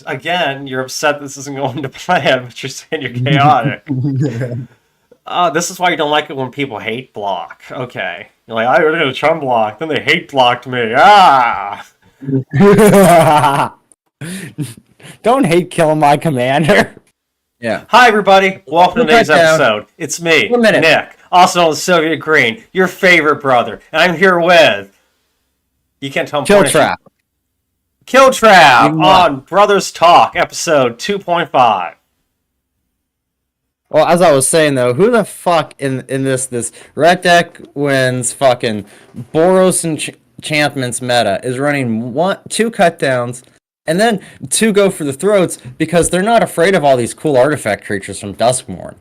Again, you're upset this isn't going to plan, but you're saying you're chaotic. This is why you don't like it when people hate block. Okay. You're like, I did a chum block, then they hate blocked me. Ah! Don't hate kill my commander. Yeah. Hi, everybody. Welcome to today's episode. It's me, Nick, also known as Soviet Green, your favorite brother. And I'm here with... You can't tell him... Killtrap on Brothers Talk, episode 2.5. Well, as I was saying, though, who the fuck in this red deck wins fucking Boros enchantments meta is running 2 cut downs and then 2 go for the throats because they're not afraid of all these cool artifact creatures from Duskmourn.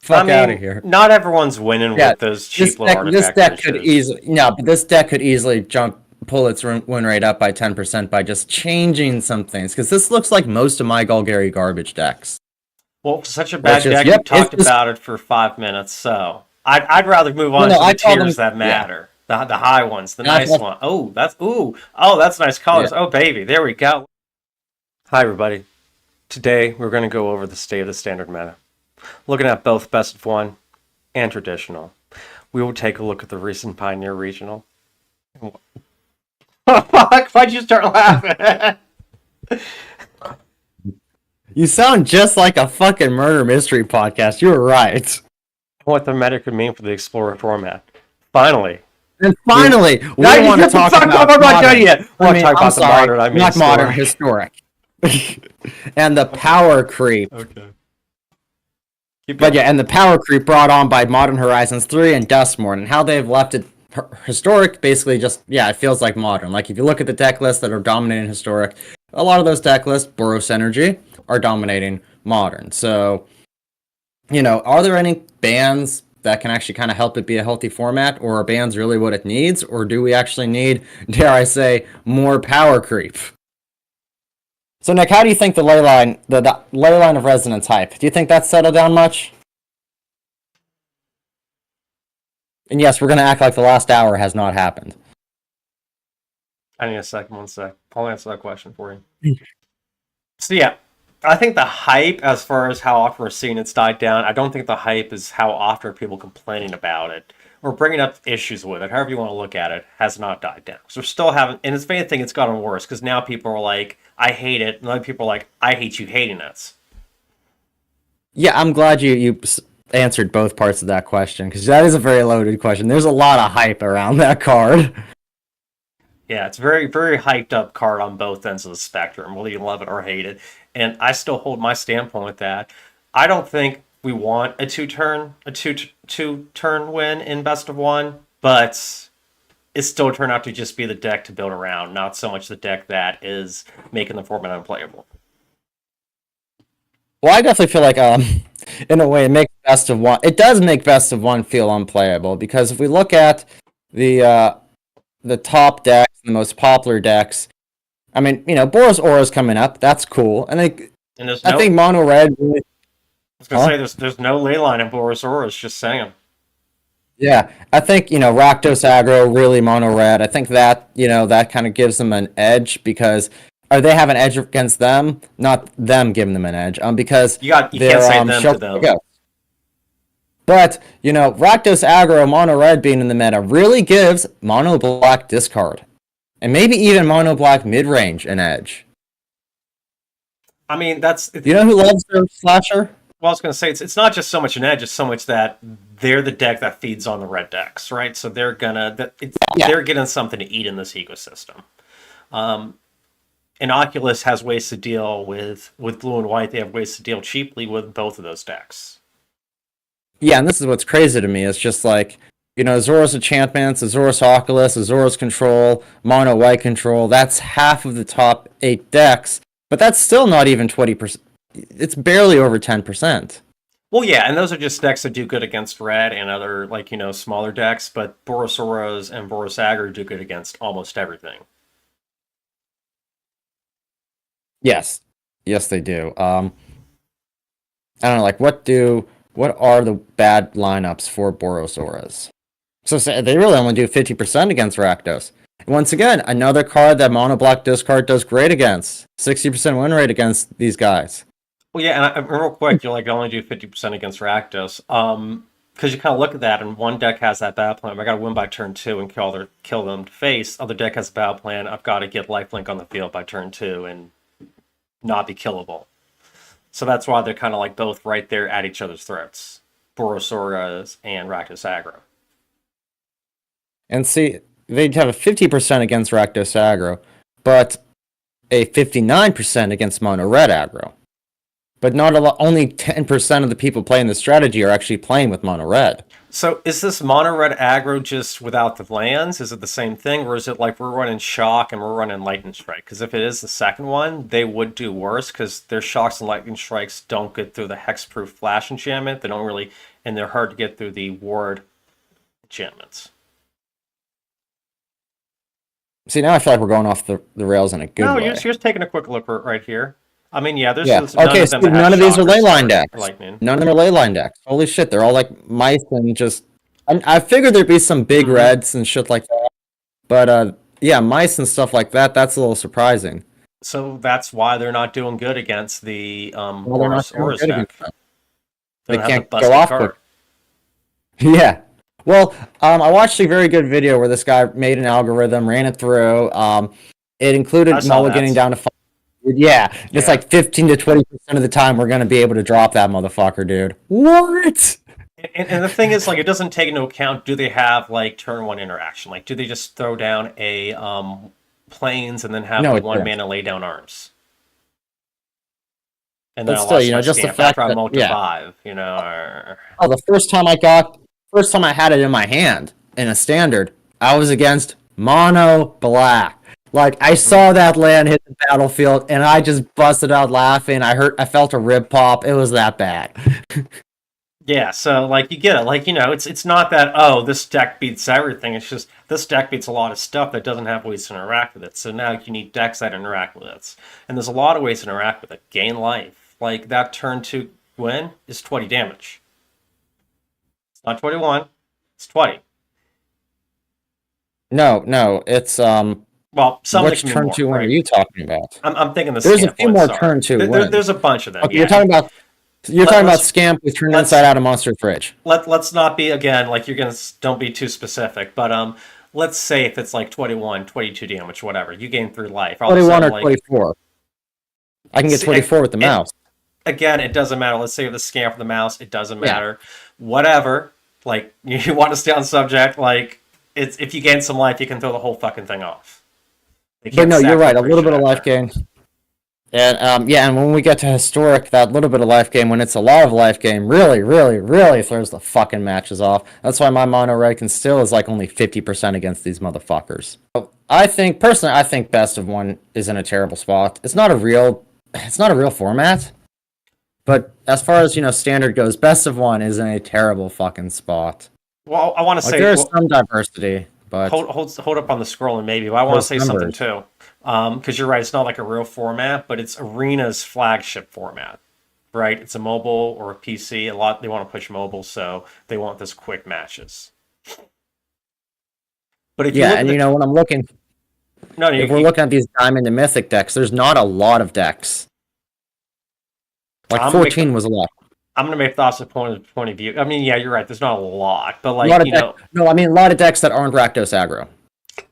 Fuck out of here. Not everyone's winning with those cheap little artifact creatures. This deck could easily pull its win rate up by 10% by just changing some things, because this looks like most of my Golgari garbage decks. Well, such a bad deck, you talked about it for 5 minutes, so I'd rather move on to the tiers that matter. Yeah. The high ones, the nice one. Oh, that's nice colors. Yeah. Oh, baby, there we go. Hi, everybody. Today, we're going to go over the state of the standard meta. Looking at both best of 1 and traditional. We will take a look at the recent Pioneer Regional. Fuck, why'd you start laughing? You sound just like a fucking murder mystery podcast. You were right. What the meta could mean for the Explorer format. Finally. And finally, we want to talk about modern. Not modern, historic. And the power creep. Okay. And the power creep brought on by Modern Horizons 3 and Duskmourn, and how they've left it historic, basically just, it feels like modern. Like, if you look at the deck lists that are dominating historic, a lot of those deck lists, Boros Energy, are dominating modern. So, are there any bans that can actually kind of help it be a healthy format, or are bans really what it needs, or do we actually need, dare I say, more power creep? So, Nick, how do you think the ley line of resonance hype, do you think that's settled down much? And yes, we're going to act like the last hour has not happened. I need a second, 1 sec. I'll answer that question for you. So yeah, I think the hype, as far as how often we're seeing it's died down, I don't think the hype is how often are people complaining about it or bringing up issues with it, however you want to look at it, has not died down. So we're still having, and if anything, it's gotten worse, because now people are like, I hate it, and other people are like, I hate you hating us. Yeah, I'm glad you answered both parts of that question, because that is a very loaded question. There's a lot of hype around that card. Yeah, it's a very, very hyped up card on both ends of the spectrum, whether you love it or hate it. And I still hold my standpoint with that. I don't think we want a two-turn win in best of 1, but it still turned out to just be the deck to build around, not so much the deck that is making the format unplayable. Well, I definitely feel like, in a way, it does make best of 1 feel unplayable, because if we look at the top decks, the most popular decks, I mean, Boros Aura's coming up. That's cool. And I think Mono Red. I was gonna say there's no ley line in Boros Aura. It's just saying. Yeah, I think Rakdos aggro really Mono Red. I think that that kind of gives them an edge, because they have an edge against them, not them giving them an edge. Because you can't say them to them. But, Rakdos aggro, Mono Red being in the meta really gives Mono Black discard. And maybe even Mono Black mid-range an edge. I mean, you know who loves their slasher? Well, I was going to say, it's not just so much an edge, it's so much that they're the deck that feeds on the red decks, right? So they're they're getting something to eat in this ecosystem. And Oculus has ways to deal with blue and white. They have ways to deal cheaply with both of those decks. Yeah, and this is what's crazy to me. It's just like, Azorus Enchantments, Azorus Oculus, Azorus Control, Mono White Control. That's half of the top 8 decks, but that's still not even 20%. It's barely over 10%. Well, yeah, and those are just decks that do good against red and other, smaller decks, but Boros Auras and Boros Aggro do good against almost everything. Yes, they do. I don't know, what are the bad lineups for Boros Auras? So they really only do 50% against Rakdos. Once again, another card that mono black discard does great against. 60% win rate against these guys. Well, yeah, and real quick, you only do 50% against Rakdos. Because you kind of look at that, and one deck has that battle plan. I got to win by turn 2 and kill them to face. Other deck has a battle plan. I've got to get lifelink on the field by turn 2 and not be killable. So that's why they're kind of both right there at each other's throats. Borosaurus and Rakdos aggro. And see, they'd have a 50% against Rakdos aggro, but a 59% against mono red aggro. But not a lot. Only 10% of the people playing the strategy are actually playing with mono red. So is this mono red aggro just without the lands? Is it the same thing, or is it we're running shock and we're running lightning strike? Because if it is the second one, they would do worse because their shocks and lightning strikes don't get through the hexproof flash enchantment. They don't really, and they're hard to get through the ward enchantments. See, now I feel like we're going off the rails in a good way. No, you're just taking a quick look right here. I mean, yeah, there's okay, so none of these are leyline decks. None of them are leyline decks. Holy shit, they're all like mice and just... I figured there'd be some big reds and shit like that. But, yeah, mice and stuff like that, that's a little surprising. So that's why they're not doing good against the Horus deck. They can't go off quick. Yeah. Well, I watched a very good video where this guy made an algorithm, ran it through. It included mulliganing down to 5. Yeah, it's like 15 to 20% of the time we're going to be able to drop that motherfucker, dude. What? And the thing is, it doesn't take into account, do they have, turn 1 interaction? Do they just throw down a planes and then have one mana lay down arms? And then still, just the fact that, multi-5, or... Oh, the first time I had it in my hand in a standard, I was against mono black. I saw that land hit the battlefield, and I just busted out laughing. I felt a rib pop. It was that bad. Yeah, so, you get it. It's not that, this deck beats everything. It's just, this deck beats a lot of stuff that doesn't have ways to interact with it. So now you need decks that interact with it. And there's a lot of ways to interact with it. Gain life. That turn 2 win is 20 damage. It's not 21. It's 20. No, it's, well, some which turn 2 win are you talking about? I'm thinking the There's a few more turn 2 wins. There's a bunch of them. Okay, you're talking about Scamp with turn inside out of Monster Fridge. Let's not be, again, don't be too specific, but let's say if it's 21, 22 damage, whatever, you gain 3 life. 21 or 24. I can get 24 with the mouse. Again, it doesn't matter. Let's say with the Scamp with the mouse, it doesn't matter. Whatever. You want to stay on subject, it's if you gain some life, you can throw the whole fucking thing off. But no, you're right. A little bit of life gain. And and when we get to historic, that little bit of life gain, when it's a lot of life gain, really, really, really throws the fucking matches off. That's why my mono red can still is only 50% against these motherfuckers. So I think best of 1 is in a terrible spot. It's not a real format. But as far as standard goes, best of 1 is in a terrible fucking spot. Well, I want to say there's some diversity. But hold up on the scroll and maybe. But I want to say something too, because you're right. It's not a real format, but it's Arena's flagship format, right? It's a mobile or a PC. They want to push mobile, so they want this quick matches. But if when I'm looking, if we're looking at these Diamond and Mythic decks, there's not a lot of decks. 14 was a lot. I'm going to make thoughts of point of view. I mean, yeah, you're right. There's not a lot, but a lot of decks that aren't Rakdos aggro.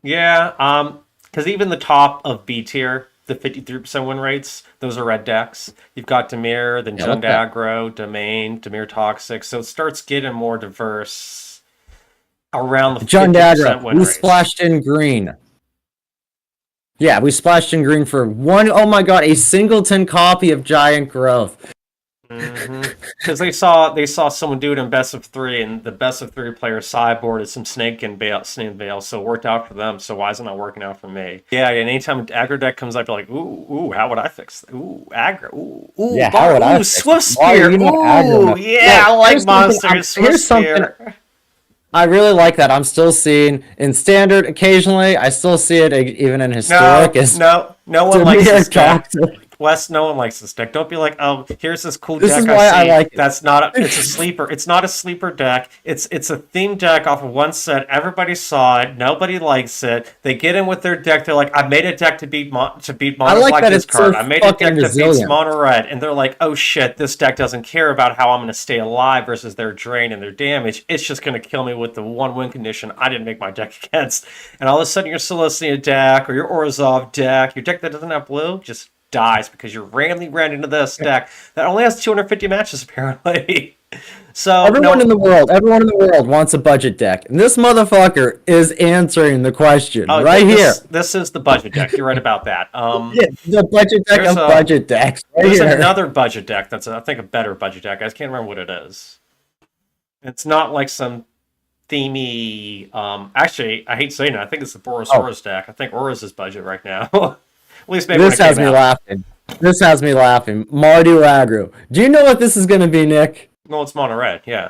Yeah, because even the top of B tier, the 53% win rates, those are red decks. You've got Dimir, then Jund aggro, Domain, Dimir toxic. So it starts getting more diverse around the Jund aggro. We splashed in green. Yeah, we splashed in green for one. Oh my god, a singleton copy of Giant Growth. Because they saw someone do it in best of 3, and the best of 3 player sideboarded some Snake and Veil, so it worked out for them. So why isn't that working out for me? Yeah, and anytime an aggro deck comes up, you're like, ooh, how would I fix that? Ooh, aggro, ooh, yeah, how would I fix Swift Spear, ooh, yeah, I like monsters. Swift Spear. I really like that. I'm still seeing in standard occasionally. I still see it even in historic. No one likes this deck. Wes, no one likes this deck. Don't be like, oh, here's this cool This deck is why I see. like it. That's not. It's a sleeper. It's not a sleeper deck. It's a themed deck off of one set. Everybody saw it. Nobody likes it. They get in with their deck. They're like, I made a deck to beat mono I like black that this it's card. so I made a deck fucking that beats resilient. mono red, and they're like, oh shit, this deck doesn't care about how I'm going to stay alive versus their drain and their damage. It's just going to kill me with the one win condition I didn't make my deck against. And all of a sudden, your Celestia deck or your Orzhov deck, your deck that doesn't have blue, just dies because you're randomly ran into this deck that only has 250 matches apparently. So everyone in the world wants a budget deck, and this motherfucker is answering the question here. This is the budget deck. You're right about that. The budget deck of budget decks. There's another budget deck that's I think a better budget deck. I just can't remember what it is. It's not like some themey. Actually, I hate saying it. I think it's the Boros Auras deck. I think Auras is budget right now. At least maybe this has me laughing. This has me laughing. Mardu aggro. Do you know what this is going to be, Nick? No, it's mono red. Yeah.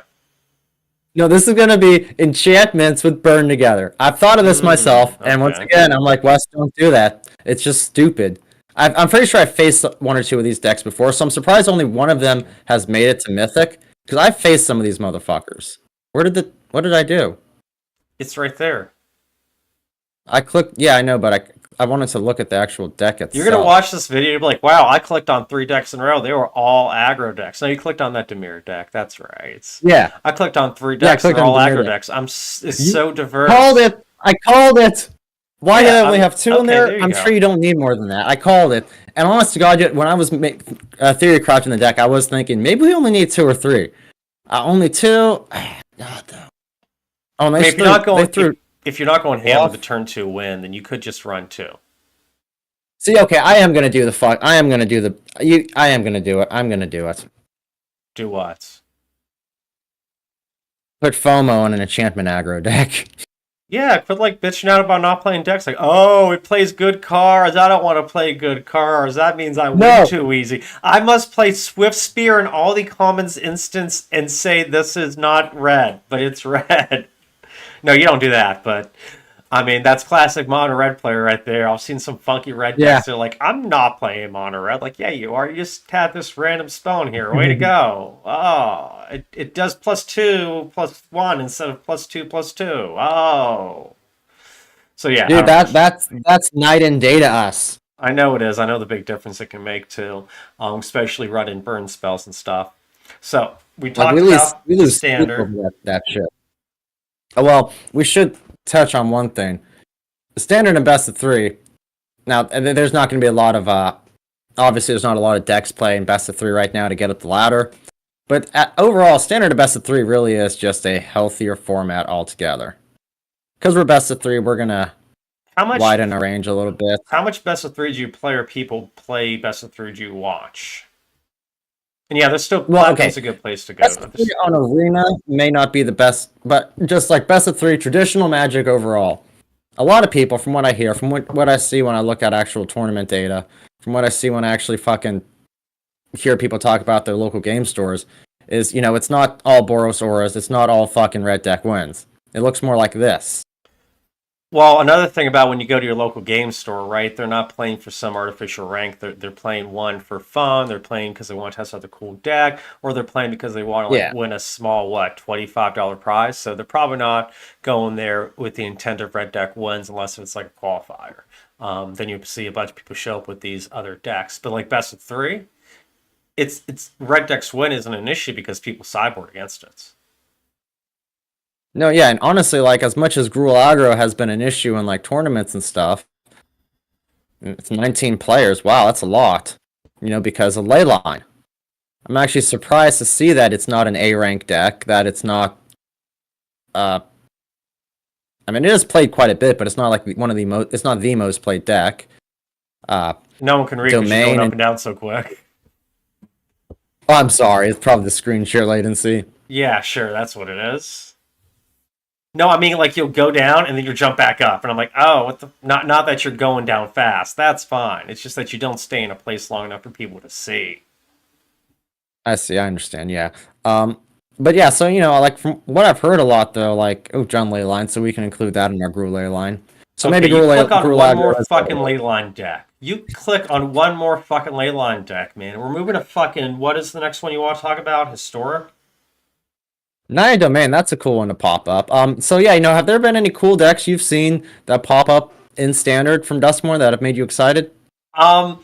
No, this is going to be enchantments with burn together. I've thought of this myself, and once again, I'm like, Wes, don't do that. It's just stupid. I'm pretty sure I've faced one or two of these decks before, so I'm surprised only one of them has made it to Mythic, because I've faced some of these motherfuckers. What did I do? It's right there. I clicked. Yeah, I know, but I wanted to look at the actual deck itself. You're going to watch this video, you'll be like, wow, I clicked on 3 decks in a row. They were all aggro decks. No, you clicked on that Dimir deck. That's right. Yeah. I clicked on 3 decks. They're all aggro decks. It's so diverse. Called it. I called it. Why did I only have 2 in there? I'm sure you don't need more than that. I called it. And honest to God, when I was theory crouching the deck, I was thinking, maybe we only need 2 or 3. Only 2? God, though. Oh, and if you're not going ham with the turn 2 win, then you could just run 2. See, okay, I am gonna do the fuck. I am gonna do the. I am gonna do it. I'm gonna do it. Do what? Put FOMO in an enchantment aggro deck. Yeah, quit like bitching out about not playing decks. Like, oh, it plays good cards. I don't want to play good cards. That means I win too easy. I must play Swift Spear in all the commons instance and say this is not red, but it's red. No, you don't do that, but I mean, that's classic mono red player right there. I've seen some funky red decks. They're like, I'm not playing mono red. Like, yeah, you are. You just had this random stone here. Way to go. Oh, it does +2/+1 instead of +2/+2. Oh. So yeah. Dude, that's night and day to us. I know it is. I know the big difference it can make too. Especially running burn spells and stuff. So we talked about the standard. That shit. Well, we should touch on one thing. The standard and best of 3. Now, there's not going to be a lot of obviously there's not a lot of decks playing best of 3 right now to get up the ladder. But overall, standard and best of 3 really is just a healthier format altogether. Because we're best of 3, we're going to widen our range a little bit. How much best of 3 do you play or people play best of 3 do you watch? And yeah, there's still Platinum's a good place to go. Best of 3 on Arena may not be the best, but just like best of 3 traditional Magic overall. A lot of people, from what I hear, from what I see when I look at actual tournament data, from what I see when I actually fucking hear people talk about their local game stores, is, it's not all Boros Auras, it's not all fucking red deck wins. It looks more like this. Well, another thing about when you go to your local game store, right? They're not playing for some artificial rank. They're playing one for fun. They're playing because they want to test out the cool deck, or they're playing because they want to win a small $25 prize. So they're probably not going there with the intent of red deck wins unless it's like a qualifier. Then you see a bunch of people show up with these other decks. But like best of 3, it's red decks win isn't an issue because people sideboard against it. No, yeah, and honestly, like, as much as Gruul aggro has been an issue in, like, tournaments and stuff, it's 19 players. Wow, that's a lot, because of Leyline. I'm actually surprised to see that it's not an A-rank deck, that it's not, I mean, it is played quite a bit, but it's not, like, it's not the most played deck. No one can read because you're going up and down so quick. Oh, I'm sorry, it's probably the screen share latency. Yeah, sure, that's what it is. No, I mean, like, you'll go down and then you'll jump back up. And I'm like, oh, what the... Not that you're going down fast. That's fine. It's just that you don't stay in a place long enough for people to see. I see. I understand, yeah. But yeah, so, like, from what I've heard a lot, though, like, John Leyline, so we can include that in our Gruul Leyline. So maybe Gruul click on one more fucking Leyline deck. You click on one more fucking leyline deck, man. We're moving to fucking. What is the next one you want to talk about? Historic? Naya Domain, that's a cool one to pop up. So yeah, have there been any cool decks you've seen that pop up in standard from Duskmourn that have made you excited? Um,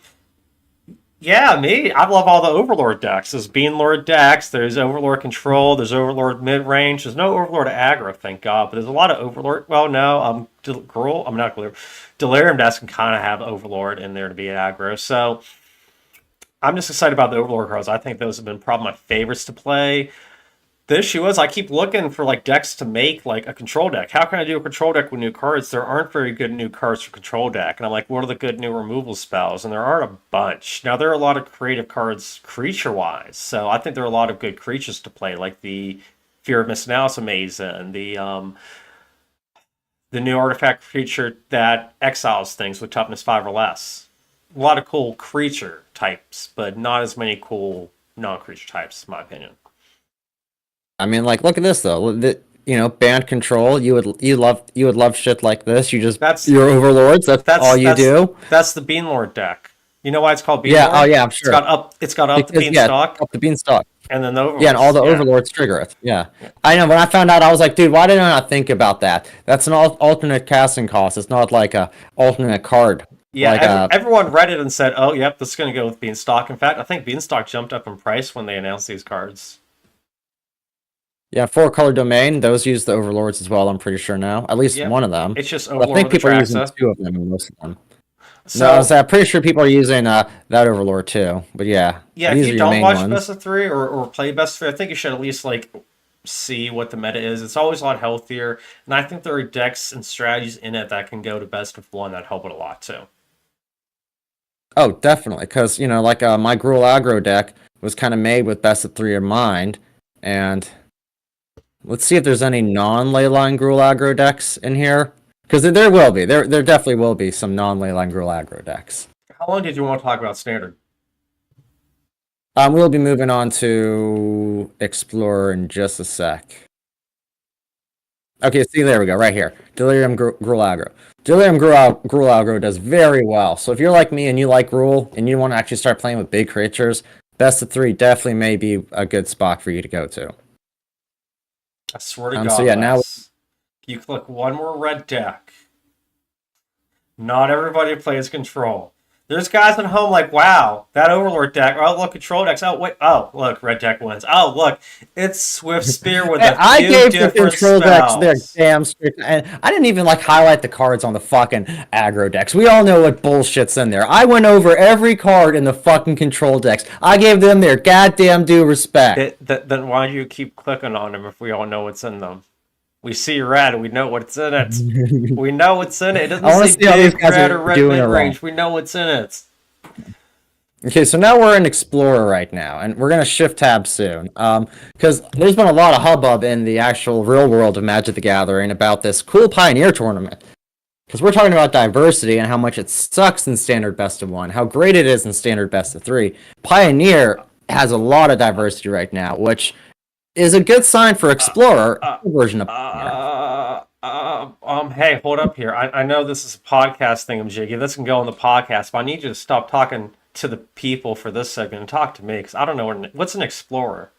yeah, me. I love all the Overlord decks. There's Bean Lord decks. There's Overlord Control. There's Overlord mid range. There's no Overlord aggro, thank God. But there's a lot of Overlord. Well, no, Gruul. I'm not Gruul. Delirium decks can kind of have Overlord in there to be aggro. So I'm just excited about the Overlord cards. I think those have been probably my favorites to play. The issue is I keep looking for like decks to make like a control deck. How can I do a control deck with new cards? There aren't very good new cards for control deck. And I'm like, what are the good new removal spells? And there aren't a bunch. Now there are a lot of creative cards creature wise. So I think there are a lot of good creatures to play, like the Fear of Missing Out is amazing. The new artifact creature that exiles things with toughness 5 or less. A lot of cool creature types, but not as many cool non-creature types, in my opinion. I mean, like, look at this though. Band control. You would love shit like this. That's your overlords. That's all you do. That's the Bean Lord deck. You know why it's called Bean Lord? Yeah, oh yeah, I'm sure. It's got up the beanstalk. Up the beanstalk. And then the overlords. Yeah, and all the overlords trigger it. Yeah. I know. When I found out, I was like, dude, why did I not think about that? That's an alternate casting cost. It's not like a alternate card. Yeah, like everyone read it and said, oh, yep, this is going to go with Beanstalk. In fact, I think Beanstalk jumped up in price when they announced these cards. Yeah, 4-color domain. Those use the overlords as well. I'm pretty sure now. At least one of them. It's just overlord. I think people are using 2 of them in most of them. So, I'm pretty sure people are using that overlord too. But yeah, if you don't watch Best of 3 or play Best of 3, I think you should at least like see what the meta is. It's always a lot healthier, and I think there are decks and strategies in it that can go to Best of 1 that help it a lot too. Oh, definitely, because my Gruul aggro deck was kind of made with Best of 3 in mind, and let's see if there's any non-leyline Gruul aggro decks in here. Because there will be. There definitely will be some non-leyline Gruul aggro decks. How long did you want to talk about Standard? We'll be moving on to Explorer in just a sec. Okay, see, there we go, right here. Delirium Gruul aggro. Delirium Gruul aggro does very well. So if you're like me and you like Gruul, and you want to actually start playing with big creatures, Best of 3 definitely may be a good spot for you to go to. I swear to God. So yeah, now you click one more red deck. Not everybody plays control. There's guys at home like, wow, that Overlord deck. Oh, look, control decks. Oh, wait. Oh, look, red deck wins. Oh, look, it's Swift Spear with a few different spells. Decks their damn straight, and I didn't even highlight the cards on the fucking aggro decks. We all know what bullshit's in there. I went over every card in the fucking control decks. I gave them their goddamn due respect. Then why do you keep clicking on them if we all know what's in them? We see red, we know what's in it. We know what's in it. It doesn't say big red or red mid-range. We know what's in it. Okay, so now we're in Explorer right now, and we're going to shift tabs soon. Because there's been a lot of hubbub in the actual real world of Magic the Gathering about this cool Pioneer tournament. Because we're talking about diversity and how much it sucks in Standard Best of 1, how great it is in Standard Best of 3. Pioneer has a lot of diversity right now, which is a good sign for Explorer version of hey, hold up here. I know this is a podcast thingamajiggy. This can go on the podcast, but I need you to stop talking to the people for this segment and talk to me, because I don't know what's an Explorer.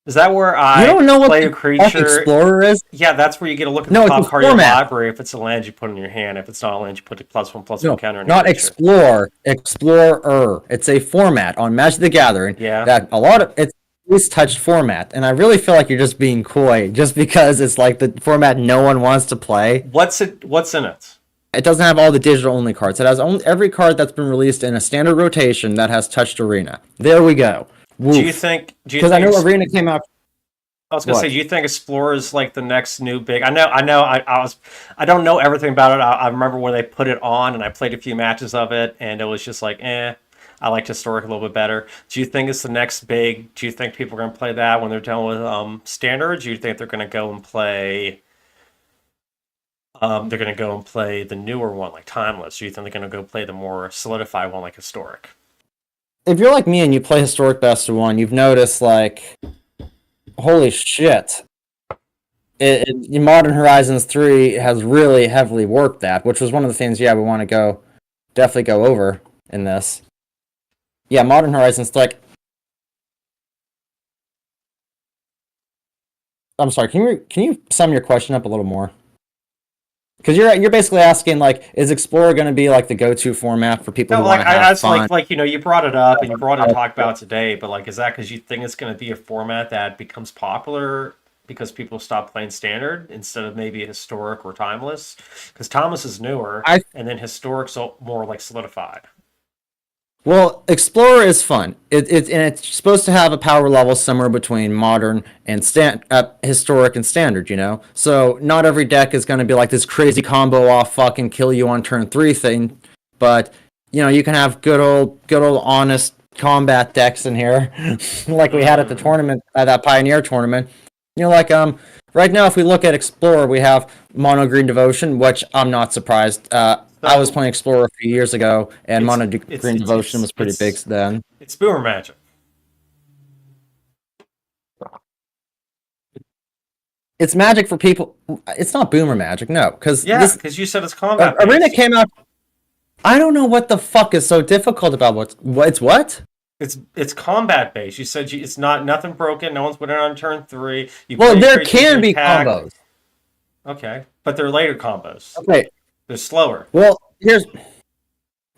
Is that where I play a creature? Explorer is? Yeah, that's where you get a look at the top card of your library. If it's a land, you put it in your hand. If it's not a land, you put a +1/+1 counter in your not Explore. Explorer. It's a format on Magic the Gathering that a lot of it's least touched format, and I really feel like you're just being coy just because it's like the format no one wants to play. What's in it? It doesn't have all the digital only cards. It has every card that's been released in a standard rotation that has touched Arena. There we go. Woof. Do you think because I know Arena came out. I was gonna say, do you think Explorer is like the next new big? I don't know everything about it. I remember when they put it on, and I played a few matches of it, and it was just like, I liked Historic a little bit better. Do you think it's the next big? Do you think people are going to play that when they're done with Standard? Do you think they're going to go and play? They're going to go and play the newer one like Timeless. Do you think they're going to go play the more solidified one like Historic? If you're like me and you play Historic Best of 1, you've noticed holy shit. Modern Horizons 3 has really heavily worked that, which was one of the things. Yeah, we want to go definitely go over in this. Yeah, Modern Horizons, like... I'm sorry, can you sum your question up a little more? Because you're basically asking, like, is Explorer going to be like the go-to format for people who want to have fun? Like you brought it up and you brought it to talk about today, but like, is that because you think it's going to be a format that becomes popular because people stop playing standard instead of maybe historic or timeless? Because timeless is newer, and then historic's more like solidified. Well, Explorer is fun. It's supposed to have a power level somewhere between modern and historic and standard, you know? So not every deck is going to be like this crazy combo off fucking kill you on turn 3 thing, but you know, you can have good old honest combat decks in here like we had at the tournament, at that Pioneer tournament. You know, like right now if we look at Explorer, we have Mono Green Devotion, which I'm not surprised. I was playing Explorer a few years ago, and Mono Green Devotion was pretty big then. It's Boomer Magic. It's Magic for people. It's not Boomer Magic, no. Because you said it's combat. Arena came out. I don't know what the fuck is so difficult about it's what? It's combat based. You said it's nothing broken. No one's winning on turn 3. There can be combos. Okay, but they're later combos. Okay. They're slower. Well,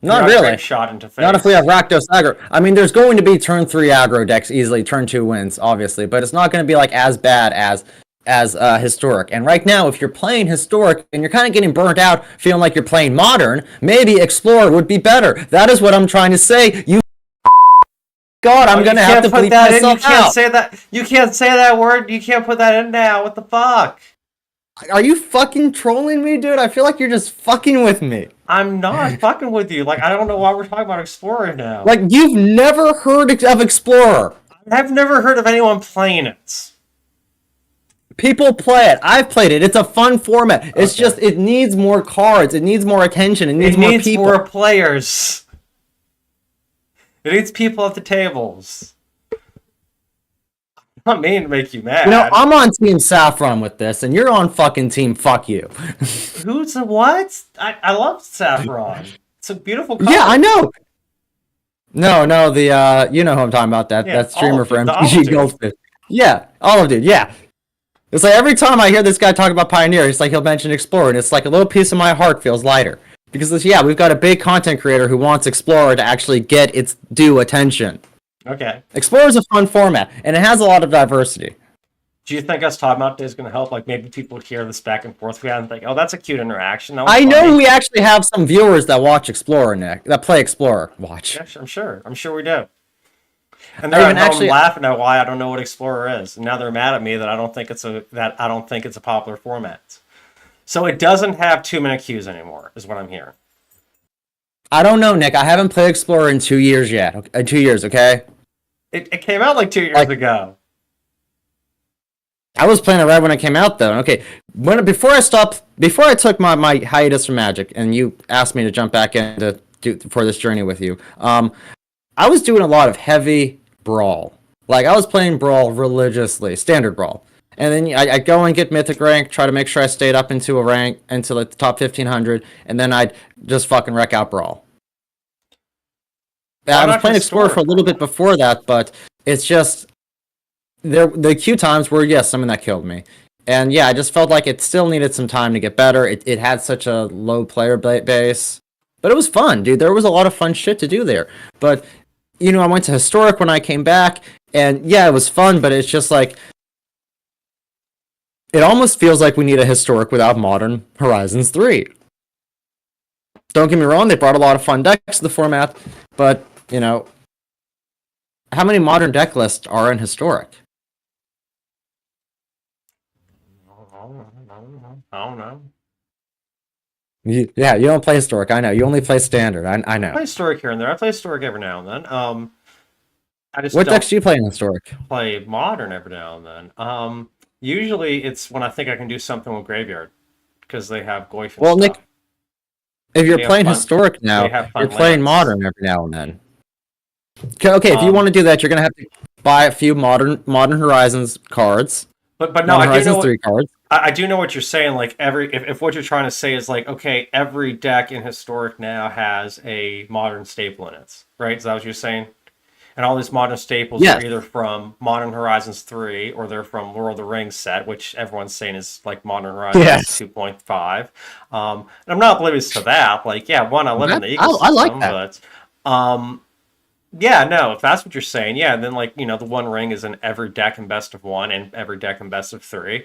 not really. Shot into face. Not if we have Rakdos aggro. I mean, there's going to be turn 3 aggro decks easily, turn 2 wins, obviously, but it's not going to be like as bad as historic. And right now, if you're playing historic and you're kind of getting burnt out, feeling like you're playing modern, maybe Explorer would be better. That is what I'm trying to say. God, I'm gonna have to bleep myself out. You can't say that word. You can't put that in now. What the fuck? Are you fucking trolling me, dude? I feel like you're just fucking with me. I'm not fucking with you. Like, I don't know why we're talking about Explorer now. Like, you've never heard of Explorer. I've never heard of anyone playing it. People play it. I've played it. It's a fun format. It's just, it needs more cards. It needs more attention. It needs more people. It needs more players. It needs people at the tables. I don't mean to make you mad. You know, I'm on Team Saffron with this, and you're on fucking Team Fuck You. Who's a what? I love Saffron. It's a beautiful color. Yeah, I know. No, the you know who I'm talking about. That streamer for MTG Goldfish. Yeah, Olive Dude. Yeah. It's like every time I hear this guy talk about Pioneer, it's like he'll mention Explorer, and it's like a little piece of my heart feels lighter. Because, we've got a big content creator who wants Explorer to actually get its due attention. Okay. Explorer is a fun format, and it has a lot of diversity. Do you think us talking about this is going to help? Like, maybe people hear this back and forth we had and think, oh, that's a cute interaction. I know we actually have some viewers that watch Explorer, Nick. That play Explorer. Watch. Yeah, I'm sure. I'm sure we do. And they're actually laughing at why I don't know what Explorer is. And now they're mad at me that I don't think it's a popular format. So it doesn't have 2-minute queues anymore, is what I'm hearing. I don't know, Nick. I haven't played Explorer in 2 years yet. 2 years, okay? It came out like 2 years ago. I was playing it right when it came out, though. Okay, before I took my hiatus from Magic, and you asked me to jump back in for this journey with you, I was doing a lot of heavy Brawl. Like, I was playing Brawl religiously, standard Brawl. And then I'd go and get Mythic rank, try to make sure I stayed up into a rank, into like the top 1500, and then I'd just fucking wreck out Brawl. I was playing Explorer for a little bit before that, but it's just... the queue times were, something that killed me. And I just felt like it still needed some time to get better. It had such a low player base. But it was fun, dude. There was a lot of fun shit to do there. But, I went to Historic when I came back, and it was fun, but it's just like... it almost feels like we need a Historic without Modern Horizons 3. Don't get me wrong, they brought a lot of fun decks to the format, but, how many modern deck lists are in Historic? I don't know. You don't play Historic, I know. You only play Standard, I know. I play Historic here and there. I play Historic every now and then. What decks do you play in Historic? Play Modern every now and then. Usually it's when I think I can do something with Graveyard, because they have Goyf and stuff. Nick, if you're playing Historic now, you're playing Modern every now and then. Okay, if you want to do that, you're going to have to buy a few Modern Horizons cards. But no, I do know 3 cards. I do know what you're saying. Like if what you're trying to say is like, okay, every deck in Historic now has a modern staple in it, right? Is that what you're saying? And all these modern staples are Yes. either from Modern Horizons 3 or they're from Lord of the Rings set, which everyone's saying is like Modern Horizons Yes. 2.5. And I'm not oblivious to that. Like, yeah, one, I live in the ecosystem, I like that. but yeah, no, if that's what you're saying, yeah, and then like, the One Ring is in every deck in best of one and every deck in best of three.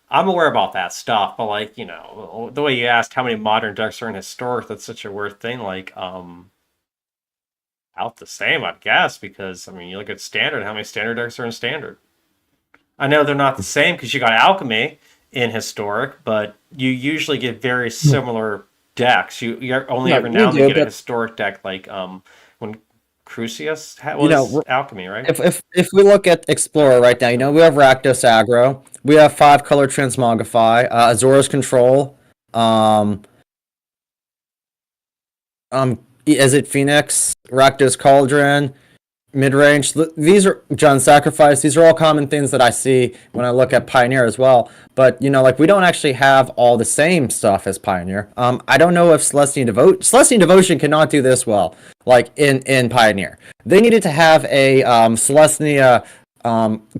I'm aware about that stuff, but like, the way you asked how many modern decks are in Historic, that's such a weird thing. Like, out the same, I'd guess, because I mean, you look at Standard. How many Standard decks are in Standard? I know they're not the same because you got Alchemy in Historic, but you usually get very similar decks. You only No, every now and do, then get a but Historic deck when Crucius was Alchemy, right? if we look at Explorer right now, we have Rakdos Aggro, we have 5-color Transmogrify, Azor's Control, um, is it Phoenix, Rakdos Cauldron, mid-range. These are John Sacrifice. These are all common things that I see when I look at Pioneer as well. But like we don't actually have all the same stuff as Pioneer. I don't know if Celestian Devotion cannot do this well, like in Pioneer. They needed to have a Celestia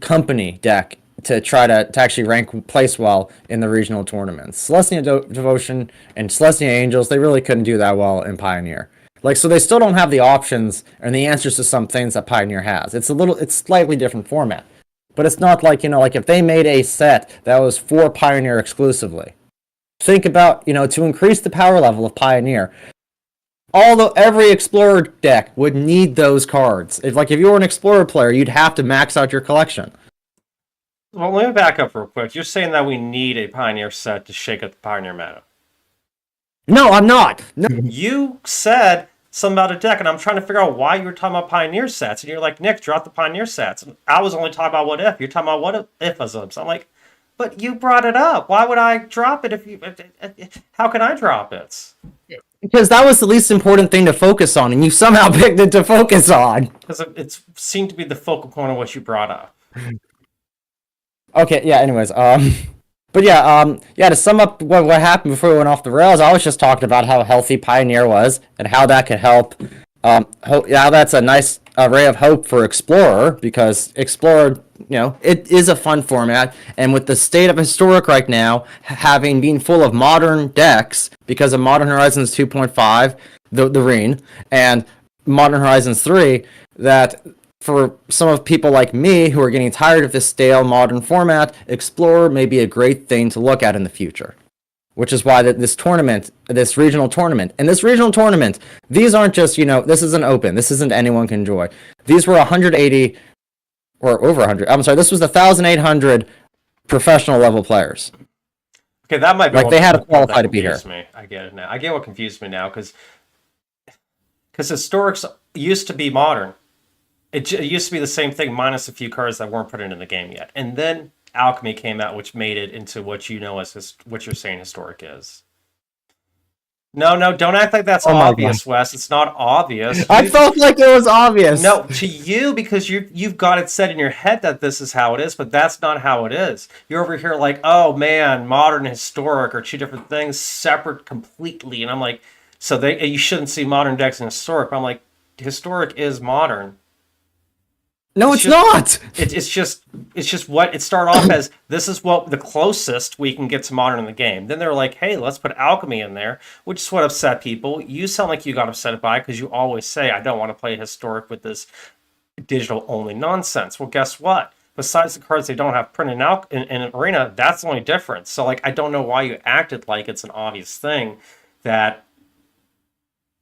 company deck to try to actually place well in the regional tournaments. Celestian Devotion and Celestian Angels, they really couldn't do that well in Pioneer. Like, so they still don't have the options and the answers to some things that Pioneer has. It's slightly different format. But it's not like, like if they made a set that was for Pioneer exclusively. Think about, to increase the power level of Pioneer, every Explorer deck would need those cards. If you were an Explorer player, you'd have to max out your collection. Well, let me back up real quick. You're saying that we need a Pioneer set to shake up the Pioneer meta. No, I'm not. No. You said something about a deck, and I'm trying to figure out why you were talking about Pioneer sets. And you're like, Nick, drop the Pioneer sets. And I was only talking about what if. You're talking about what ifisms. I'm like, but you brought it up. Why would I drop it if you... How can I drop it? Because that was the least important thing to focus on, and you somehow picked it to focus on. Because it seemed to be the focal point of what you brought up. Okay, yeah, anyways, but yeah, to sum up what happened before we went off the rails, I was just talking about how healthy Pioneer was and how that could help. How that's a nice ray of hope for Explorer, because Explorer, it is a fun format, and with the state of Historic right now, being full of modern decks because of Modern Horizons 2.5, the Reen, and Modern Horizons 3, that for some of people like me who are getting tired of this stale modern format, Explorer may be a great thing to look at in the future. Which is why this regional tournament, these aren't just, this isn't open. This isn't anyone can join. These were 180 or over 100. I'm sorry, this was 1,800 professional level players. Okay, that might be like they had to qualify to be here. I get it now. I get what confused me now because Historics used to be modern. It used to be the same thing minus a few cards that weren't put into the game yet, and then Alchemy came out, which made it into what you know as what you're saying Historic is. No, don't act like that's obvious, Wes. It's not obvious. I felt like it was obvious. No, to you, because you've got it set in your head that this is how it is, but that's not how it is. You're over here like, oh man, modern and Historic are two different things, separate completely. And I'm like, so you shouldn't see modern decks in Historic. But I'm like, Historic is modern. No, it's not. It's just what it started off as. This is what the closest we can get to modern in the game. Then they're like, hey, let's put Alchemy in there, which is what upset people. You sound like you got upset by it because you always say, I don't want to play Historic with this digital only nonsense. Well, guess what? Besides the cards they don't have printed out in Arena, that's the only difference. So like, I don't know why you acted like it's an obvious thing that.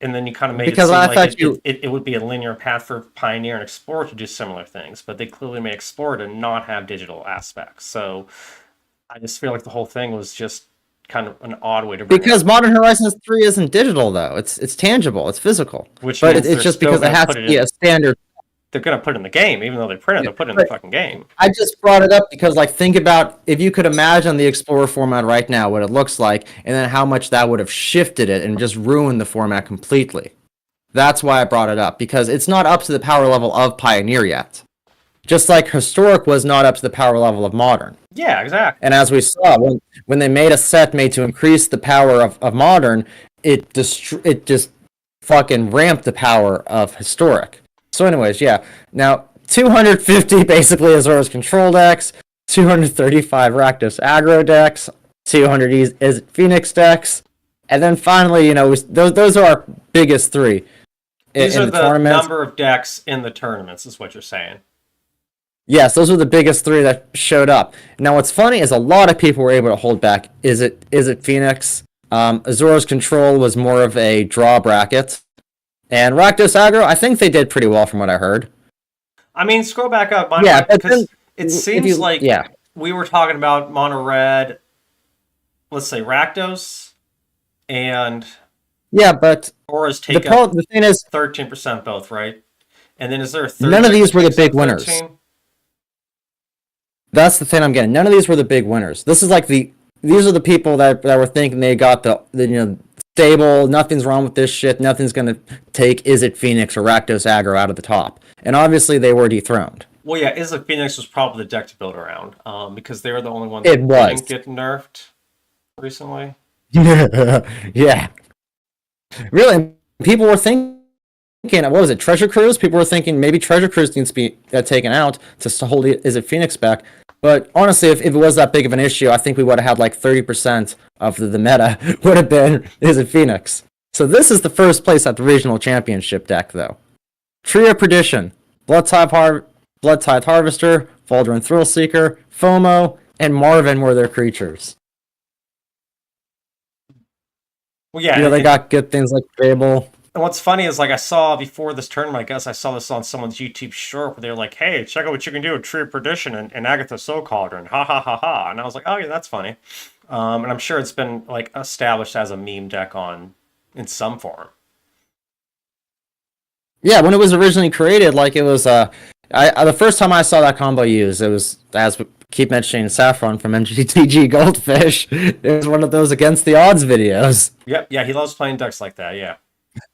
And then you kind of made it seem like it would be a linear path for Pioneer and Explorer to do similar things, but they clearly made Explorer to not have digital aspects. So I just feel like the whole thing was just kind of an odd way to bring because Modern Horizons 3 isn't digital though; it's tangible, it's physical. But it's just because it has to be a standard. They're going to put it in the game, even though they printed. They'll put it in the fucking game. I just brought it up because, think about if you could imagine the Explorer format right now, what it looks like, and then how much that would have shifted it and just ruined the format completely. That's why I brought it up, because it's not up to the power level of Pioneer yet Just like Historic was not up to the power level of Modern. Yeah, exactly. And as we saw, when they made a set made to increase the power of Modern, it just fucking ramped the power of Historic. So anyways, yeah. Now, 250 basically Azura's control decks, 235 Rakdos aggro decks, 200 is Phoenix decks, and then finally, those are our biggest three. These are the number of decks in the tournaments, is what you're saying. Yes, those were the biggest three that showed up. Now, what's funny is a lot of people were able to hold back. Is it Phoenix? Azura's Control was more of a draw bracket. And Rakdos Aggro, I think they did pretty well from what I heard. I mean, scroll back up. Because it seems like we were talking about Mono Red, let's say Rakdos, and... Yeah, but Auras take the thing is 13% both, right? And then is there a none of these were the big winners. That's the thing I'm getting. None of these were the big winners. This is like these are the people that were thinking they got the stable, nothing's wrong with this shit, nothing's gonna take Is It Phoenix or Rakdos Aggro out of the top. And obviously they were dethroned. Well, yeah, Is It Phoenix was probably the deck to build around, because they were the only ones that didn't get nerfed recently. Yeah. Really, people were thinking, what was it, Treasure Cruise? People were thinking maybe Treasure Cruise needs to be taken out to hold Is It Phoenix back. But honestly, if it was that big of an issue, I think we would have had like 30% of the meta would have been Is It Phoenix. So this is the first place at the regional championship deck, though. Tree of Perdition, Blood-Tithe Harvester, Foldrain Thrillseeker, FOMO, and Marvin were their creatures. Well, yeah, they got good things like Fable. And what's funny is, like, I saw before this tournament, I guess I saw this on someone's YouTube short where they were like, hey, check out what you can do with Tree of Perdition and Agatha Soul Cauldron. Ha ha ha ha. And I was like, oh, yeah, that's funny. And I'm sure it's been, like, established as a meme deck in some form. Yeah, when it was originally created, like, it was, the first time I saw that combo used, it was, as we keep mentioning, Saffron from MGTG Goldfish. It was one of those against the odds videos. Yep, yeah, he loves playing decks like that, yeah.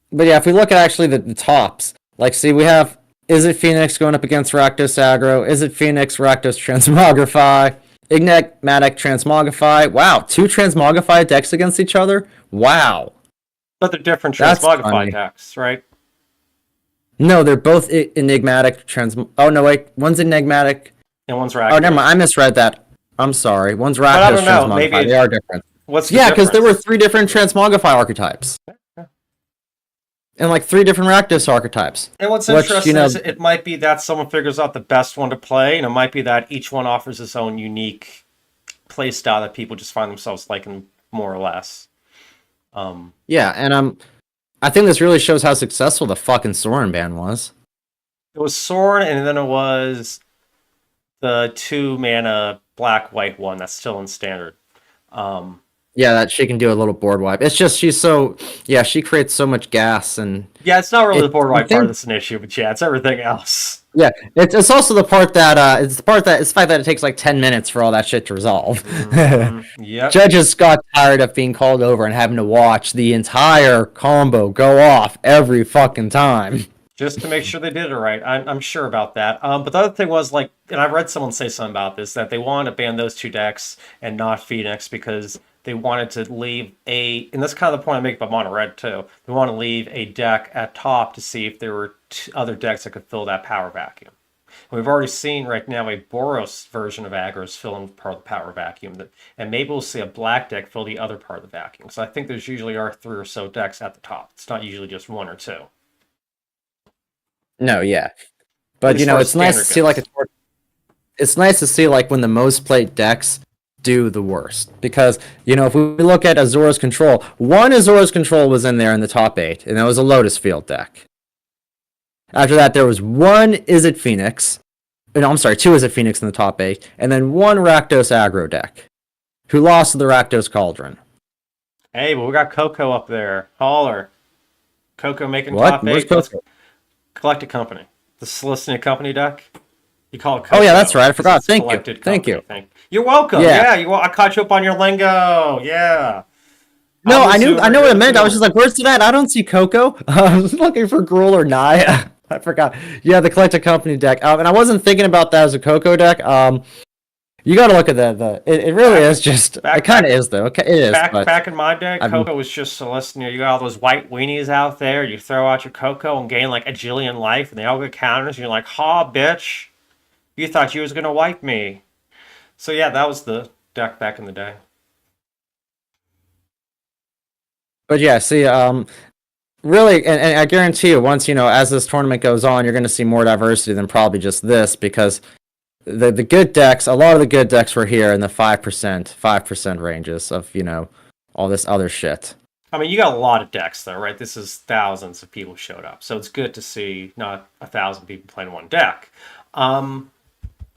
But yeah, if we look at actually the tops, like, see, we have Is It Phoenix going up against Rakdos Aggro, Is It Phoenix, Rakdos Transmogrify, Enigmatic Transmogrify. Wow, 2 Transmogrify decks against each other? Wow. But they're different Transmogrify decks, right? No, they're both Enigmatic Oh, no, wait. One's Enigmatic. And one's Rakdos. Oh, never mind. I misread that. I'm sorry. One's Rakdos Transmogrify. They are different. What's the difference? Because there were 3 different Transmogrify archetypes. And like 3 different Rakdos archetypes. And what's interesting is it might be that someone figures out the best one to play, and it might be that each one offers its own unique play style that people just find themselves liking more or less. Yeah, and I think this really shows how successful the fucking Sorin ban was. It was Sorin, and then it was the 2-mana black-white one that's still in standard. Yeah, that she can do a little board wipe. It's just she creates so much gas and... Yeah, it's not really the board wipe part that's an issue, but yeah, it's everything else. Yeah, it's also the part that it's the fact that it takes like 10 minutes for all that shit to resolve. Yep. Judges got tired of being called over and having to watch the entire combo go off every fucking time. Just to make sure they did it right. I'm sure about that. But the other thing was, like, and I read someone say something about this, that they wanted to ban those 2 decks and not Phoenix because they wanted to leave and that's kind of the point I make about Mono Red too. They want to leave a deck at top to see if there were other decks that could fill that power vacuum. And we've already seen right now a Boros version of Aggros filling part of the power vacuum, and maybe we'll see a black deck fill the other part of the vacuum. So I think there's usually 3 or so decks at the top. It's not usually just 1 or 2. No, yeah, but it's nice to see it's nice to see like when the most played decks do the worst, because if we look at Azura's Control, 1 Azura's Control was in there in the top 8, and that was a Lotus Field deck. After that, there was 1 Is It Phoenix, no, I'm sorry, 2 Is It Phoenix in the top 8, and then 1 Rakdos Aggro deck, who lost to the Rakdos Cauldron. Hey, but we got Coco up there. Holler. Coco making what? top 8. Where's Coco? Collected Company. The Soliciting Company deck. You call it Coco. Oh yeah, that's right. I forgot. Thank you. You're welcome. Yeah, I caught you up on your lingo. Yeah. No, I know what it meant. I was just like, where's that? I don't see Coco. I'm looking for Gruul or Naya. I forgot. Yeah, the collected company deck. And I wasn't thinking about that as a Coco deck. You got to look at that. It really is just. It kind of is though. Okay, it is. Back in my deck, Coco was just a listener. You got all those white weenies out there. You throw out your Coco and gain like a jillion life, and they all get counters. And you're like, "Ha, bitch! You thought you was gonna wipe me." So yeah, that was the deck back in the day. But yeah, see, really, and I guarantee you, once as this tournament goes on, you're going to see more diversity than probably just this, because the good decks, a lot of the good decks were here in the 5% ranges of all this other shit. I mean, you got a lot of decks though, right? This is thousands of people showed up, so it's good to see not 1,000 people playing one deck.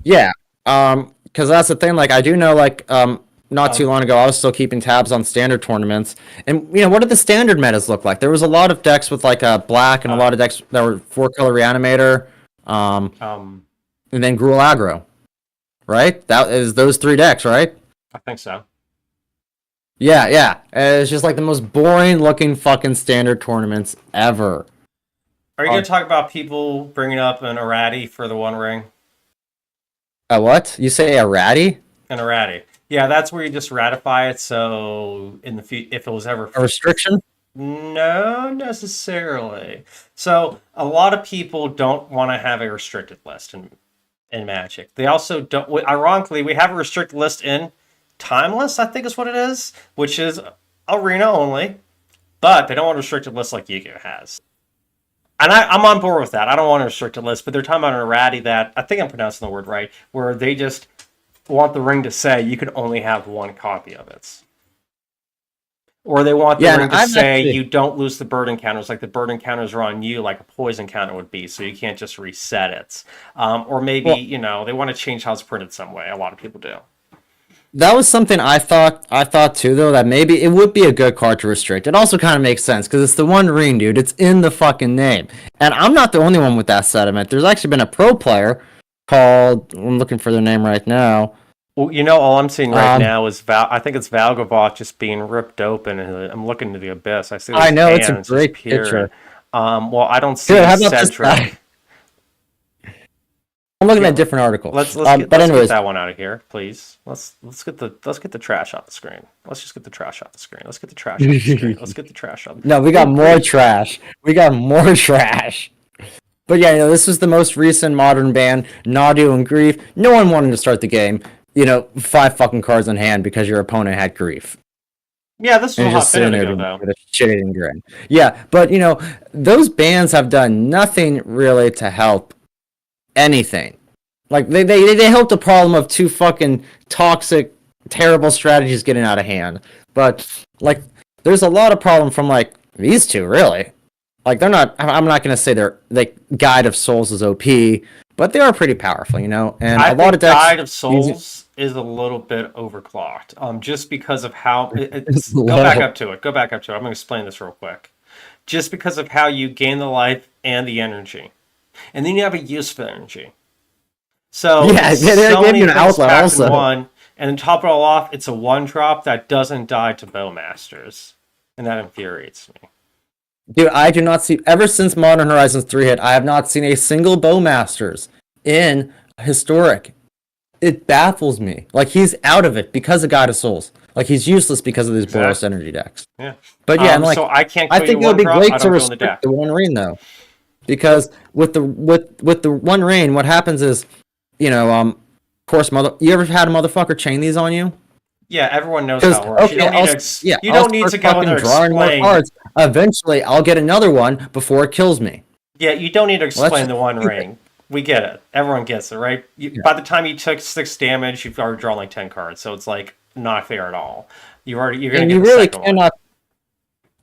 Yeah, because that's the thing. Like, I do know, like, not too long ago, I was still keeping tabs on standard tournaments, and what did the standard metas look like? There was a lot of decks with like a black, and a lot of decks that were 4-color Reanimator, and then Gruul Aggro, right? That is those 3 decks, right? I think so. Yeah. It's just like the most boring looking fucking standard tournaments ever. Are you gonna talk about people bringing up an Arati for the One Ring? A what? You say a ratty? An Arati. Yeah, that's where you just ratify it. So in the if it was ever a restriction, no, necessarily. So a lot of people don't want to have a restricted list in Magic. They also don't. Ironically, we have a restricted list in Timeless, I think is what it is, which is arena only. But they don't want a restricted list like Yu-Gi-Oh has. And I'm on board with that. I don't want a restricted list, but they're talking about an Arati that, I think I'm pronouncing the word right, where they just want the ring to say you could only have one copy of it. Or they want the ring to say you don't lose the burden counters, like the burden counters are on you, like a poison counter would be, so you can't just reset it. Or maybe, they want to change how it's printed some way. A lot of people do. That was something I thought too, though, that maybe it would be a good card to restrict. It also kind of makes sense, because it's the One Ring, dude. It's in the fucking name. And I'm not the only one with that sentiment. There's actually been a pro player called, I'm looking for their name right now. Well, all I'm seeing right now is I think it's Valgavoth just being ripped open, and I'm looking into the abyss. I know, it's a great picture. Well, I don't see Cedric. I'm looking at a different article. Let's get that one out of here, please. Let's get the trash off the screen. Let's just get the trash off the screen. Let's get the trash off the screen. Let's get the trash off. No, we got more trash. We got more trash. But yeah, this was the most recent modern ban, Nadu and Grief. No one wanted to start the game, 5 fucking cards in hand because your opponent had Grief. Yeah, this was a hot minute ago, though. With a shitting grin. Yeah, but those bans have done nothing really to help anything. Like they helped the problem of 2 fucking toxic, terrible strategies getting out of hand. But like, there's a lot of problem from like these 2, really. Like, they're not. I'm not gonna say they're like Guide of Souls is OP, but they are pretty powerful, And a lot of decks, Guide of Souls is a little bit overclocked. Just because of how go back up to it. I'm gonna explain this real quick. Just because of how you gain the life and the energy, and then you have a useful energy. So yeah, they're giving you an outlet also. And then top it all off, it's a 1-drop that doesn't die to Bowmasters, and that infuriates me. Dude, I do not see, ever since Modern Horizons 3 hit, I have not seen a single Bowmasters in Historic. It baffles me. Like, he's out of it because of Guide of Souls. Like, he's useless because of these Boros energy decks. Yeah. But yeah, so I can't. I think it would be great to restrict the One Ring, though, because with the One Ring, what happens is, of course, you ever had a motherfucker chain these on you? Yeah, everyone knows how it works. Okay, you don't need to go in there drawing more cards. Eventually, I'll get another one before it kills me. Yeah, you don't need to explain the One Ring. We get it. Everyone gets it, right? By the time you took 6 damage, you've already drawn like 10 cards, so it's like not fair at all. You're gonna get the really cannot. One.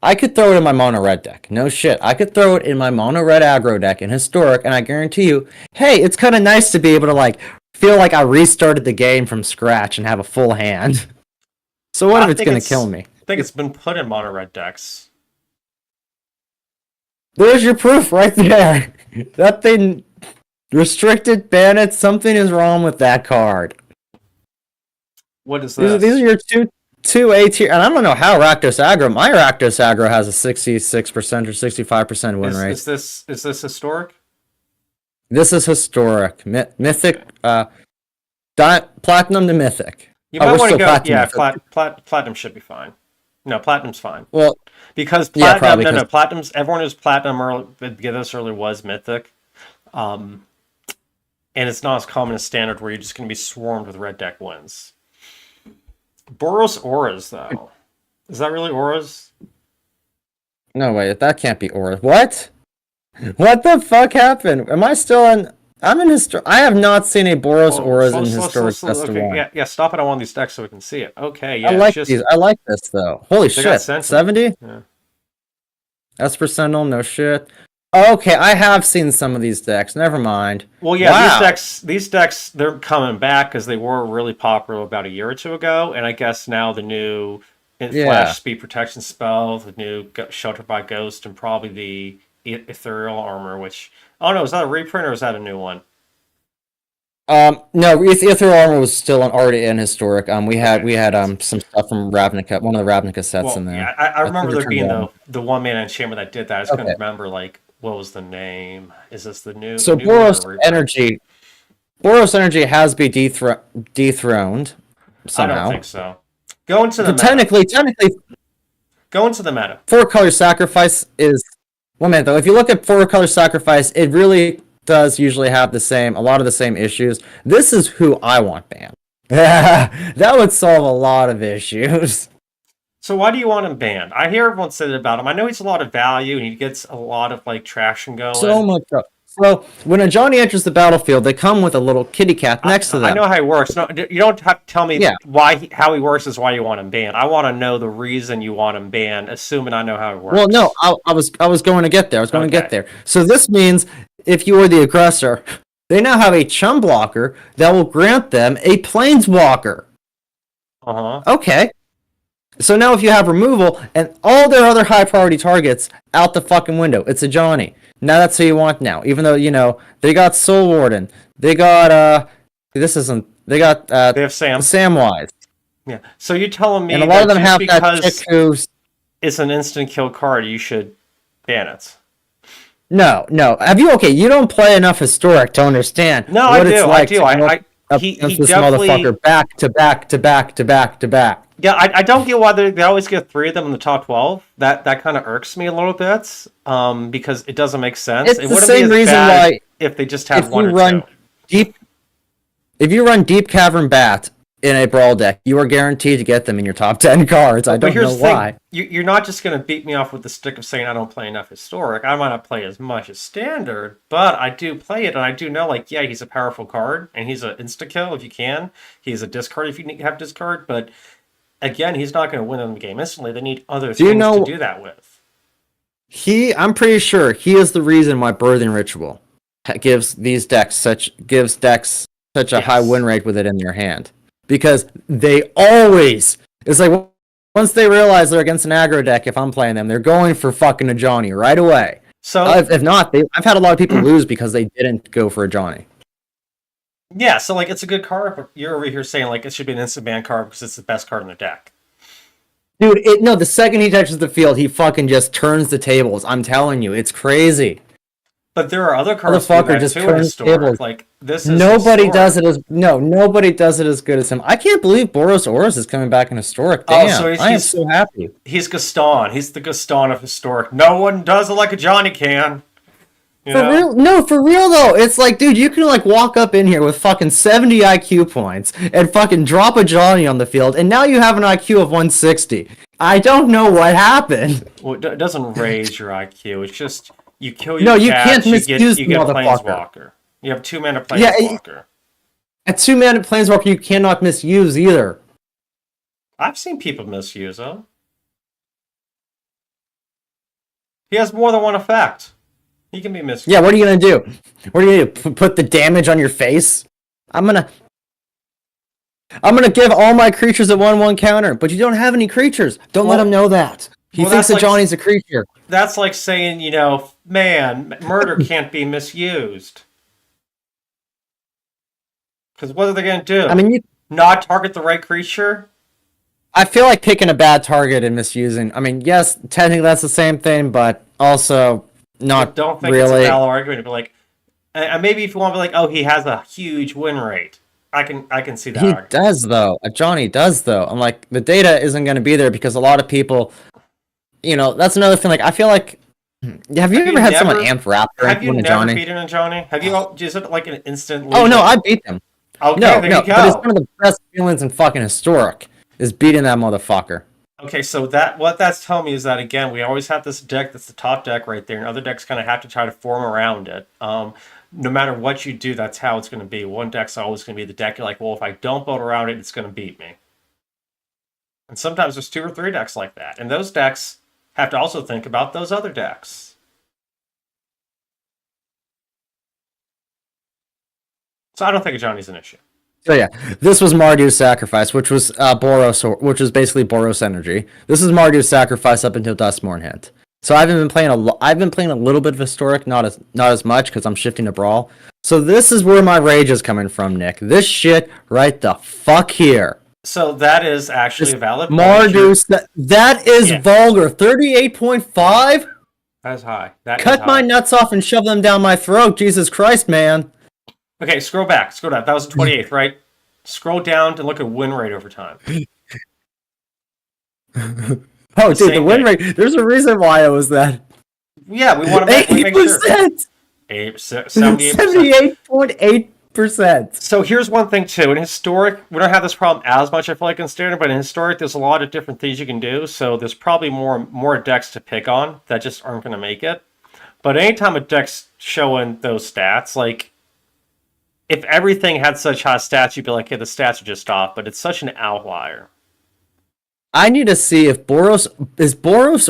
I could throw it in my mono red deck. No shit. I could throw it in my mono red aggro deck in Historic, and I guarantee you, hey, it's kind of nice to be able to like feel like I restarted the game from scratch and have a full hand. So what if it's going to kill me? I think it's been put in mono red decks. There's your proof right there. That thing restricted, ban it. Something is wrong with that card. What is that? These are your two A tier, and I don't know how Rakdos Aggro. My Rakdos Aggro has a 66% or 65% win rate. Is this Historic? This is historic. Mythic, platinum to mythic. You might want to go. Yeah, platinum should be fine. No, platinum's fine. Well, because platinum, no, platinum's everyone who's platinum early, this early was mythic, and it's not as common as standard where you're just going to be swarmed with red deck wins. Boros auras though, is that really auras? No way, that can't be auras. What? What the fuck happened? Am I still in? I'm in history. I have not seen a Boros auras in historic festival. Okay, yeah, stop it on one of these decks so we can see it. Okay, yeah. I like these. I like this though. Holy shit, 70? Yeah. Esper Sentinel, no shit. Okay, I have seen some of these decks. Never mind. Well, yeah, wow. These decks, they're coming back because they were really popular about a year or two ago, and I guess now the new flash speed protection spell, the new Shelter by Ghost, and probably the ethereal armor, which I don't know, is that a reprint or is that a new one? No, ethereal armor was still already in historic. We had some stuff from Ravnica, one of the Ravnica sets in there. Yeah, I remember there being the one man in chamber that did that. I just couldn't remember what was the name. Is this the new? So Boros Energy has been dethroned somehow. I don't think so. Go into the meta. Technically, go into the meta. 4-color sacrifice is. One minute though, if you look at 4-color sacrifice, it really does usually have a lot of the same issues. This is who I want banned. That would solve a lot of issues. So why do you want him banned? I hear everyone say about him. I know he's a lot of value and he gets a lot of traction going. So much. So when a Johnny enters the battlefield, they come with a little kitty cat next to them. I know how he works. No, you don't have to tell me how he works is why you want him banned. I want to know the reason you want him banned, assuming I know how it works. Well, no, I was going to get there. To get there. So this means if you are the aggressor, they now have a chum blocker that will grant them a planeswalker. Okay. So now if you have removal and all their other high priority targets out the fucking window, it's a Johnny. Now that's who you want now. Even though, they got Soul Warden. They got, they have Samwise. Yeah. So you're telling me and a lot of them have that chick who's... it's an instant kill card, you should ban it. No. You don't play enough historic to understand what it's like he this definitely... motherfucker back to back to back to back to back. Yeah, I don't get why they always get 3 of them in the top 12. That kind of irks me a little bit, because it doesn't make sense. It's the same reason why if they just have one or two. If you run Deep Cavern Bat in a Brawl deck, you are guaranteed to get them in your top 10 cards. I don't know why. You're not just going to beat me off with the stick of saying I don't play enough historic. I might not play as much as standard, but I do play it, and I do know, he's a powerful card, and he's an insta-kill if you can. He's a discard if you have discard, but... Again, he's not going to win them the game instantly. They need other things to do that with. I'm pretty sure he is the reason why Birthing Ritual gives decks such a high win rate with it in your hand. Because they always... It's like, once they realize they're against an aggro deck, if I'm playing them, they're going for fucking a Johnny right away. So if not, I've had a lot of people lose because they didn't go for a Johnny. Yeah, so it's a good card, but you're over here saying it should be an instant ban card because it's the best card in the deck. Dude, the second he touches the field, he fucking just turns the tables. I'm telling you, it's crazy. But there are other cards that just turns tables. Nobody does it as good as him. I can't believe Boros Auras is coming back in historic. Damn, I am so happy. He's Gaston. He's the Gaston of historic. No one does it like a Johnny can. Real? No, for real though. It's like, dude, you can walk up in here with fucking 70 IQ points and fucking drop a Johnny on the field, and now you have an IQ of 160. I don't know what happened. Well, it doesn't raise your IQ. It's just you kill your No, you can't misuse you get the motherfucker. Planeswalker. You have 2-mana Planeswalker. A 2-mana Planeswalker you cannot misuse either. I've seen people misuse him. He has more than one effect. He can be misused. Yeah, what are you going to do? What are you going to do? Put the damage on your face? I'm going to give all my creatures a 1/1 counter, but you don't have any creatures. Don't let him know that. He thinks that Johnny's a creature. That's like saying, murder can't be misused. Because what are they going to do? I mean, not target the right creature? I feel like picking a bad target and misusing. I mean, yes, technically that's the same thing, but also... Not I don't think really. It's a valid argument to be And maybe if you want to be like, oh, he has a huge win rate. I can see that He argument. does though. Johnny does though. I'm like, the data isn't going to be there because a lot of people, that's another thing. Like, I feel like, have you ever had someone amp Raptor Have you into never Johnny? beaten a Johnny? Have you? Is it like an instant? Oh no, I beat them. Okay, no, there you go. But it's one of the best feelings in fucking Historic is beating that motherfucker. Okay, so what that's telling me is that again, we always have this deck that's the top deck right there, and other decks kind of have to try to form around it. No matter what you do, that's how it's going to be. One deck's always going to be the deck you're like, well, if I don't build around it, it's going to beat me. And sometimes there's 2 or 3 decks like that, and those decks have to also think about those other decks. So I don't think Johnny's an issue. So yeah, this was Marduk's Sacrifice, which was which was basically Boros energy. This is Marduk's Sacrifice up until Duskmourn hit. So I've been playing a little bit of Historic, not as much because I'm shifting to Brawl. So this is where my rage is coming from, Nick. This shit right the fuck here. So that is actually a valid point. Marduk's that is vulgar. 38.5. That's high. Cut my nuts off and shove them down my throat. Jesus Christ, man. Okay, scroll back. That was the 28th, right? Scroll down to look at win rate over time. Oh, dude, the win rate. There's a reason why it was that. Yeah, we want to make sure. 78.8%. So here's one thing, too. In Historic, we don't have this problem as much, I feel like, in Standard, but in Historic, there's a lot of different things you can do, so there's probably more decks to pick on that just aren't going to make it. But anytime a deck's showing those stats, like, if everything had such high stats, you'd be like, hey, the stats are just off, but it's such an outlier. I need to see if Boros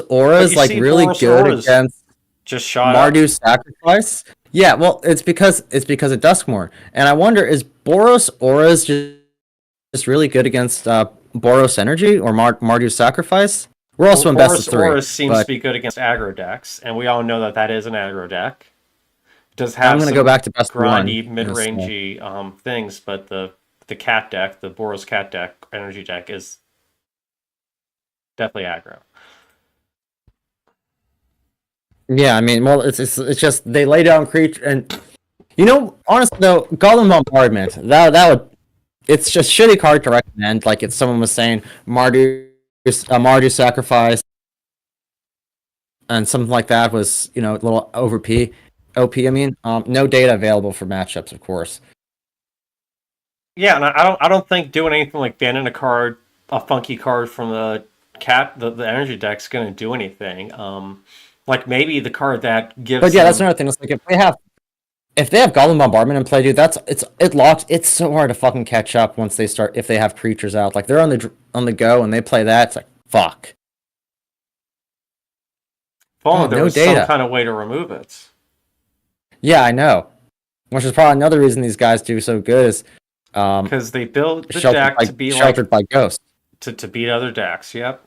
Aura is like really good against just shot Marduk's Sacrifice. Yeah, well, it's because of Duskmourn, and I wonder, is Boros Aura just really good against Boros Energy or Marduk's Sacrifice? We're also in best of 3. Boros Aura seems to be good against aggro decks, and we all know that is an aggro deck. Does have I'm going to go back to best grindy, mid-rangey things, but the cat deck, the Boros cat deck, energy deck, is definitely aggro. Yeah, I mean, well, it's just they lay down creature, and honestly though, Golem Bombardment that would, it's just shitty card to recommend. Like, if someone was saying Marduk's Sacrifice, and something like that was a little OP, I mean, no data available for matchups, of course. Yeah, and I don't think doing anything like banning a funky card from the energy deck's going to do anything. Like maybe the card that gives. But yeah, that's another thing. It's like if they have Golem Bombardment in play, dude, it locks. It's so hard to fucking catch up once they start, if they have creatures out. Like, they're on the go and they play that. It's like, fuck. Oh, there was some kind of way to remove it. Yeah, I know. Which is probably another reason these guys do so good is because they build the deck to be sheltered by Ghost to beat other decks. Yep.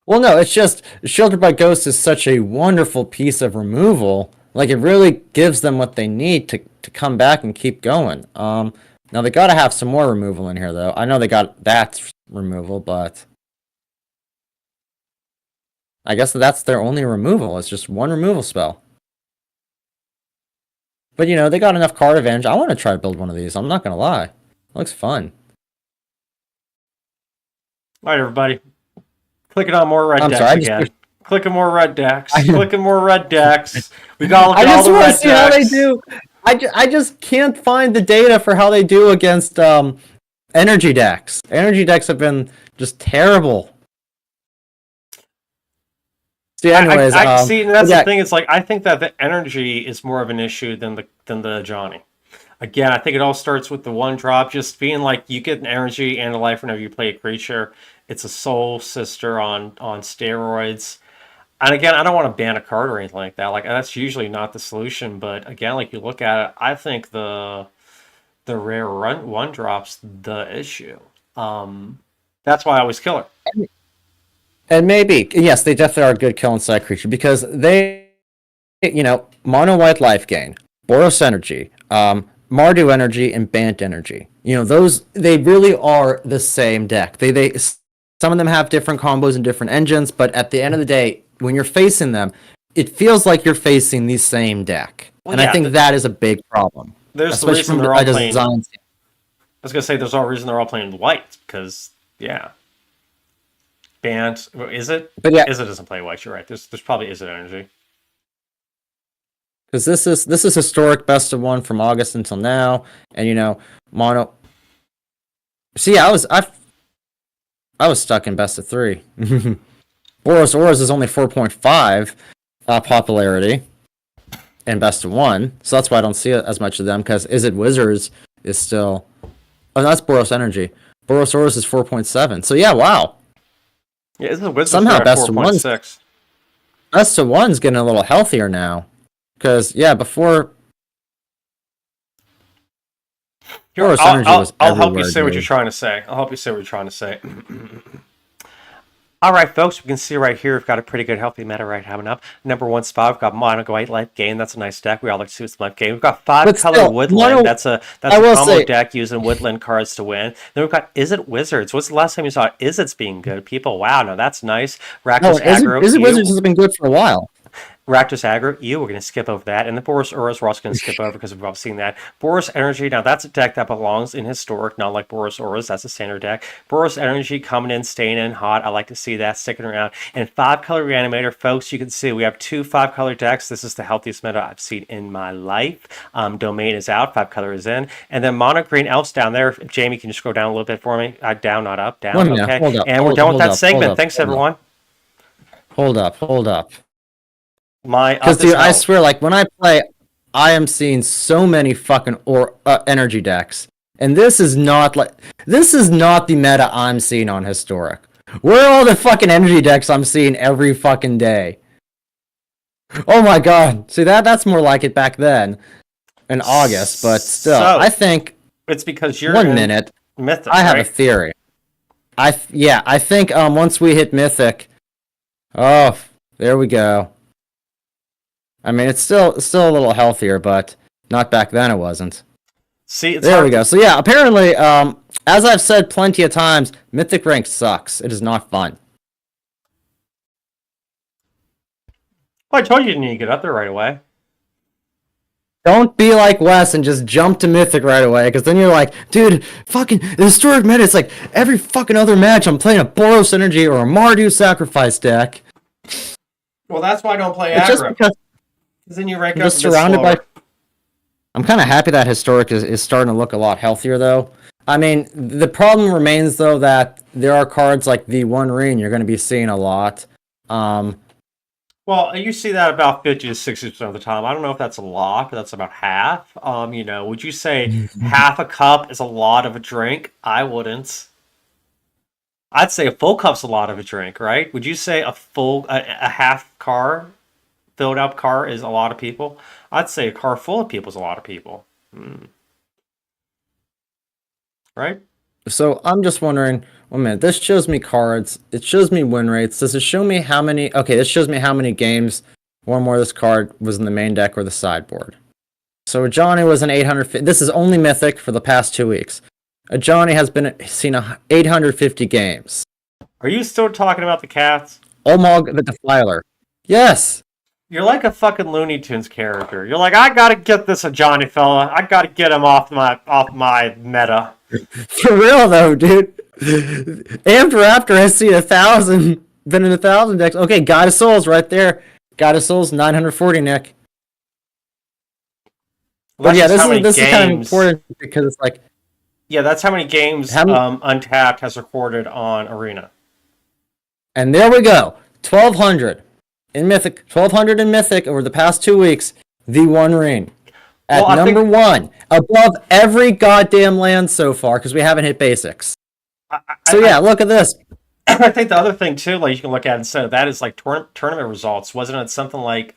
Well, no, it's just Sheltered by Ghost is such a wonderful piece of removal. Like, it really gives them what they need to come back and keep going. Now they gotta have some more removal in here, though. I know they got that removal, but I guess that's their only removal. It's just one removal spell. But they got enough card advantage. I want to try to build one of these. I'm not gonna lie. It looks fun. All right, everybody. Clicking on more red decks again. Clicking more red decks. Clicking more red decks. We got to look at all the red decks. I just want to see how they do. I just can't find the data for how they do against energy decks. Energy decks have been just terrible. See, anyways, see, that's the thing. It's like, I think that the energy is more of an issue than the Johnny. Again, I think it all starts with the one drop, just being like, you get an energy and a life whenever you play a creature. It's a soul sister on steroids. And again, I don't want to ban a card or anything like that. Like, that's usually not the solution. But again, like, you look at it, I think the rare one drop's the issue. That's why I always kill her. And maybe, yes, they definitely are a good kill inside creature because they, mono white life gain, Boros energy, Mardu energy, and Bant energy. Those, they really are the same deck. They some of them have different combos and different engines, but at the end of the day, when you're facing them, it feels like you're facing the same deck. Well, and I think that is a big problem. There's the reason they're all playing. I was gonna say there's all reason they're all playing white because Band is it? But yeah, Izzet doesn't play white. You're right. There's probably Izzet energy. Because this is historic best of 1 from August until now, and mono. See, I was stuck in best of 3. Boros Auras is only 4.5 popularity in best of 1, so that's why I don't see as much of them. Because Izzet Wizards is still. Oh, that's Boros Energy. Boros Auras is 4.7. So yeah, wow. Yeah, Izzet Wizards somehow best of 1. Best of 1's getting a little healthier now. Because before. I'll help you say what you're trying to say. All right, folks, we can see right here we've got a pretty good healthy meta right coming up. Number 1 spot, we've got Mono White Life Gain. That's a nice deck. We all like to see some life gain. We've got 5-color Woodland. That's a combo deck using Woodland cards to win. Then we've got Izzet Wizards. What's the last time you saw Izzets being good? People, wow, no, that's nice. Rakdos Aggro. Izzet Wizards has been good for a while. Rakdos Aggro, we're going to skip over that. And the Boros Auras, we're also going to skip over because we've all seen that. Boros Energy, now that's a deck that belongs in Historic, not like Boros Auras. That's a standard deck. Boros Energy coming in, staying in hot. I like to see that, sticking around. And 5-color Reanimator, folks, you can see we have 2 5-color decks. This is the healthiest meta I've seen in my life. Domain is out, 5-color is in. And then Mono Green Elves down there. Jamie, can you scroll down a little bit for me? Down, not up, down. Okay. And we're done with that segment. Thanks, everyone. Hold up. Because dude, I swear, like when I play, I am seeing so many fucking energy decks, and this is not the meta I'm seeing on Historic. Where are all the fucking energy decks I'm seeing every fucking day? Oh my god! See that's more like it back then, in August, but still, I think it's because you're 1 minute. Mythic. I have a theory. I think once we hit Mythic, there we go. I mean, it's still a little healthier, but not back then it wasn't. See, there we go. So yeah, apparently, as I've said plenty of times, Mythic rank sucks. It is not fun. Well, I told you didn't need to get up there right away. Don't be like Wes and just jump to Mythic right away, because then you're like, dude, fucking the Historic meta, it's like every fucking other match I'm playing a Boros Energy or a Mardu Sacrifice deck. Well, that's why I don't play aggro. Just because then you rank up just surrounded by. I'm kind of happy that Historic is starting to look a lot healthier, though. I mean, the problem remains, though, that there are cards like the One Ring you're going to be seeing a lot. Well, you see that about 50 to 60% of the time. I don't know if that's a lot, but that's about half. Would you say half a cup is a lot of a drink? I wouldn't. I'd say a full cup's a lot of a drink, right? Would you say a half car? Filled up car is a lot of people. I'd say a car full of people is a lot of people. Right? So I'm just wondering, 1 minute, this shows me cards. It shows me win rates. Does it show me how many? Okay, this shows me how many games one more of this card was in the main deck or the sideboard. So Johnny was an 850. This is only Mythic for the past 2 weeks. Johnny has seen 850 games. Are you still talking about the cats? Olmog the Defiler. Yes! You're like a fucking Looney Tunes character. You're like, I gotta get this a Johnny fella. I gotta get him off my meta. For real though, dude. After has seen 1,000, been in 1,000 decks. Okay, God of Souls right there. God of Souls 940, Nick. Well, yeah, this is kind of important because it's like. Yeah, that's how many games Untapped has recorded on Arena. And there we go, 1,200. In Mythic, 1,200 in Mythic over the past 2 weeks, the One Ring. At number 1, above every goddamn land so far, because we haven't hit basics. Look at this. I think the other thing, too, like you can look at instead of that is like tournament results. Wasn't it something like,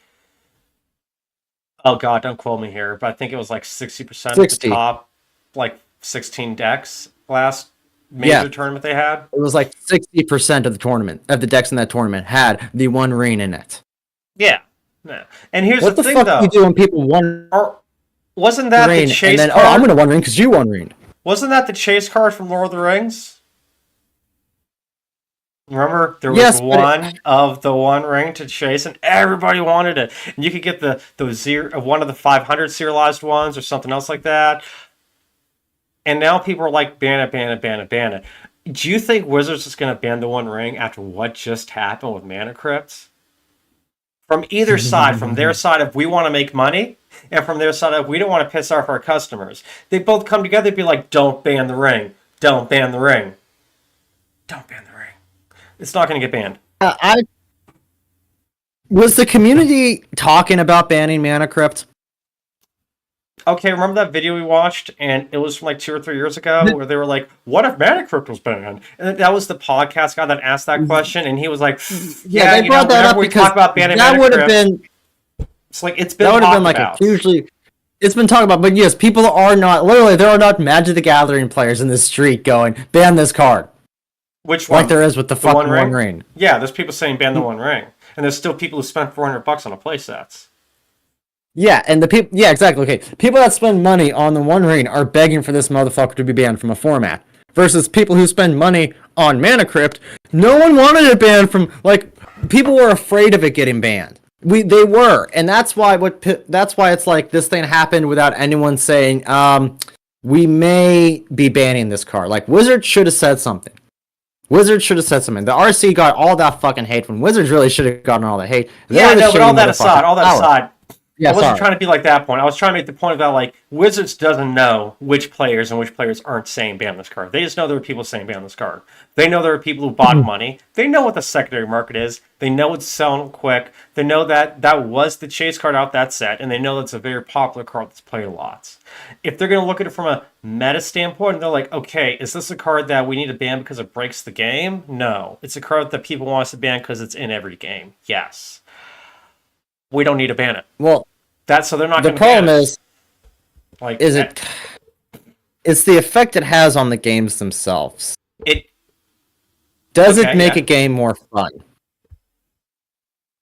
oh god, don't quote me here, but I think it was like 60% of the top, like 16 decks last major tournament they had? It was like 60% of the tournament, of the decks in that tournament, had the One Ring in it. Yeah. And here's the thing, though. What the fuck do you do when people One wasn't that the chase card? I'm going to One Ring because you One Ring. Wasn't that the chase card from Lord of the Rings? Remember, there was one of the One Ring to chase, and everybody wanted it. And you could get the one of the 500 serialized ones or something else like that. And now people are like, ban it, ban it, ban it, ban it. Do you think Wizards is going to ban the One Ring after what just happened with Mana Crypts? From either side, from their side of we want to make money, and from their side of we don't want to piss off our customers. They both come together and be like, don't ban the ring. Don't ban the ring. Don't ban the ring. It's not going to get banned. Was the community talking about banning Mana Crypt? Okay, remember that video we watched, and it was from like 2 or 3 years ago, where they were like, "What if Mana Crypt was banned?" And that was the podcast guy that asked that question, and he was like, "Yeah, they brought that up because talk about banning that would have been." It's like it's been. That would have been like a hugely. It's been talked about, but yes, people are not literally. There are not Magic the Gathering players in the street going ban this card. Which one? Like there is with the fucking One Ring. Yeah, there's people saying ban the One Ring, and there's still people who spent $400 on a playsets. Yeah, and the people. Yeah, exactly. Okay, people that spend money on the One Ring are begging for this motherfucker to be banned from a format. Versus people who spend money on Mana Crypt, no one wanted it banned from. Like people were afraid of it getting banned. They were, and that's why it's like this thing happened without anyone saying, we may be banning this card. Like Wizards should have said something. Wizards should have said something. The RC got all that fucking hate when Wizards really should have gotten all the hate. Yeah, no, but all that aside. Yeah, I wasn't trying to be like that point. I was trying to make the point about like Wizards doesn't know which players and which players aren't saying ban this card. They just know there are people saying ban this card. They know there are people who bought money. They know what the secondary market is. They know it's selling quick. They know that was the chase card out that set, and they know that's a very popular card that's played lots. If they're going to look at it from a meta standpoint, they're like, okay, is this a card that we need to ban because it breaks the game? No. It's a card that people want us to ban because it's in every game. Yes. We don't need to ban it. Well, so they're not. The problem is, like, it's the effect it has on the games themselves. Does it make a game more fun?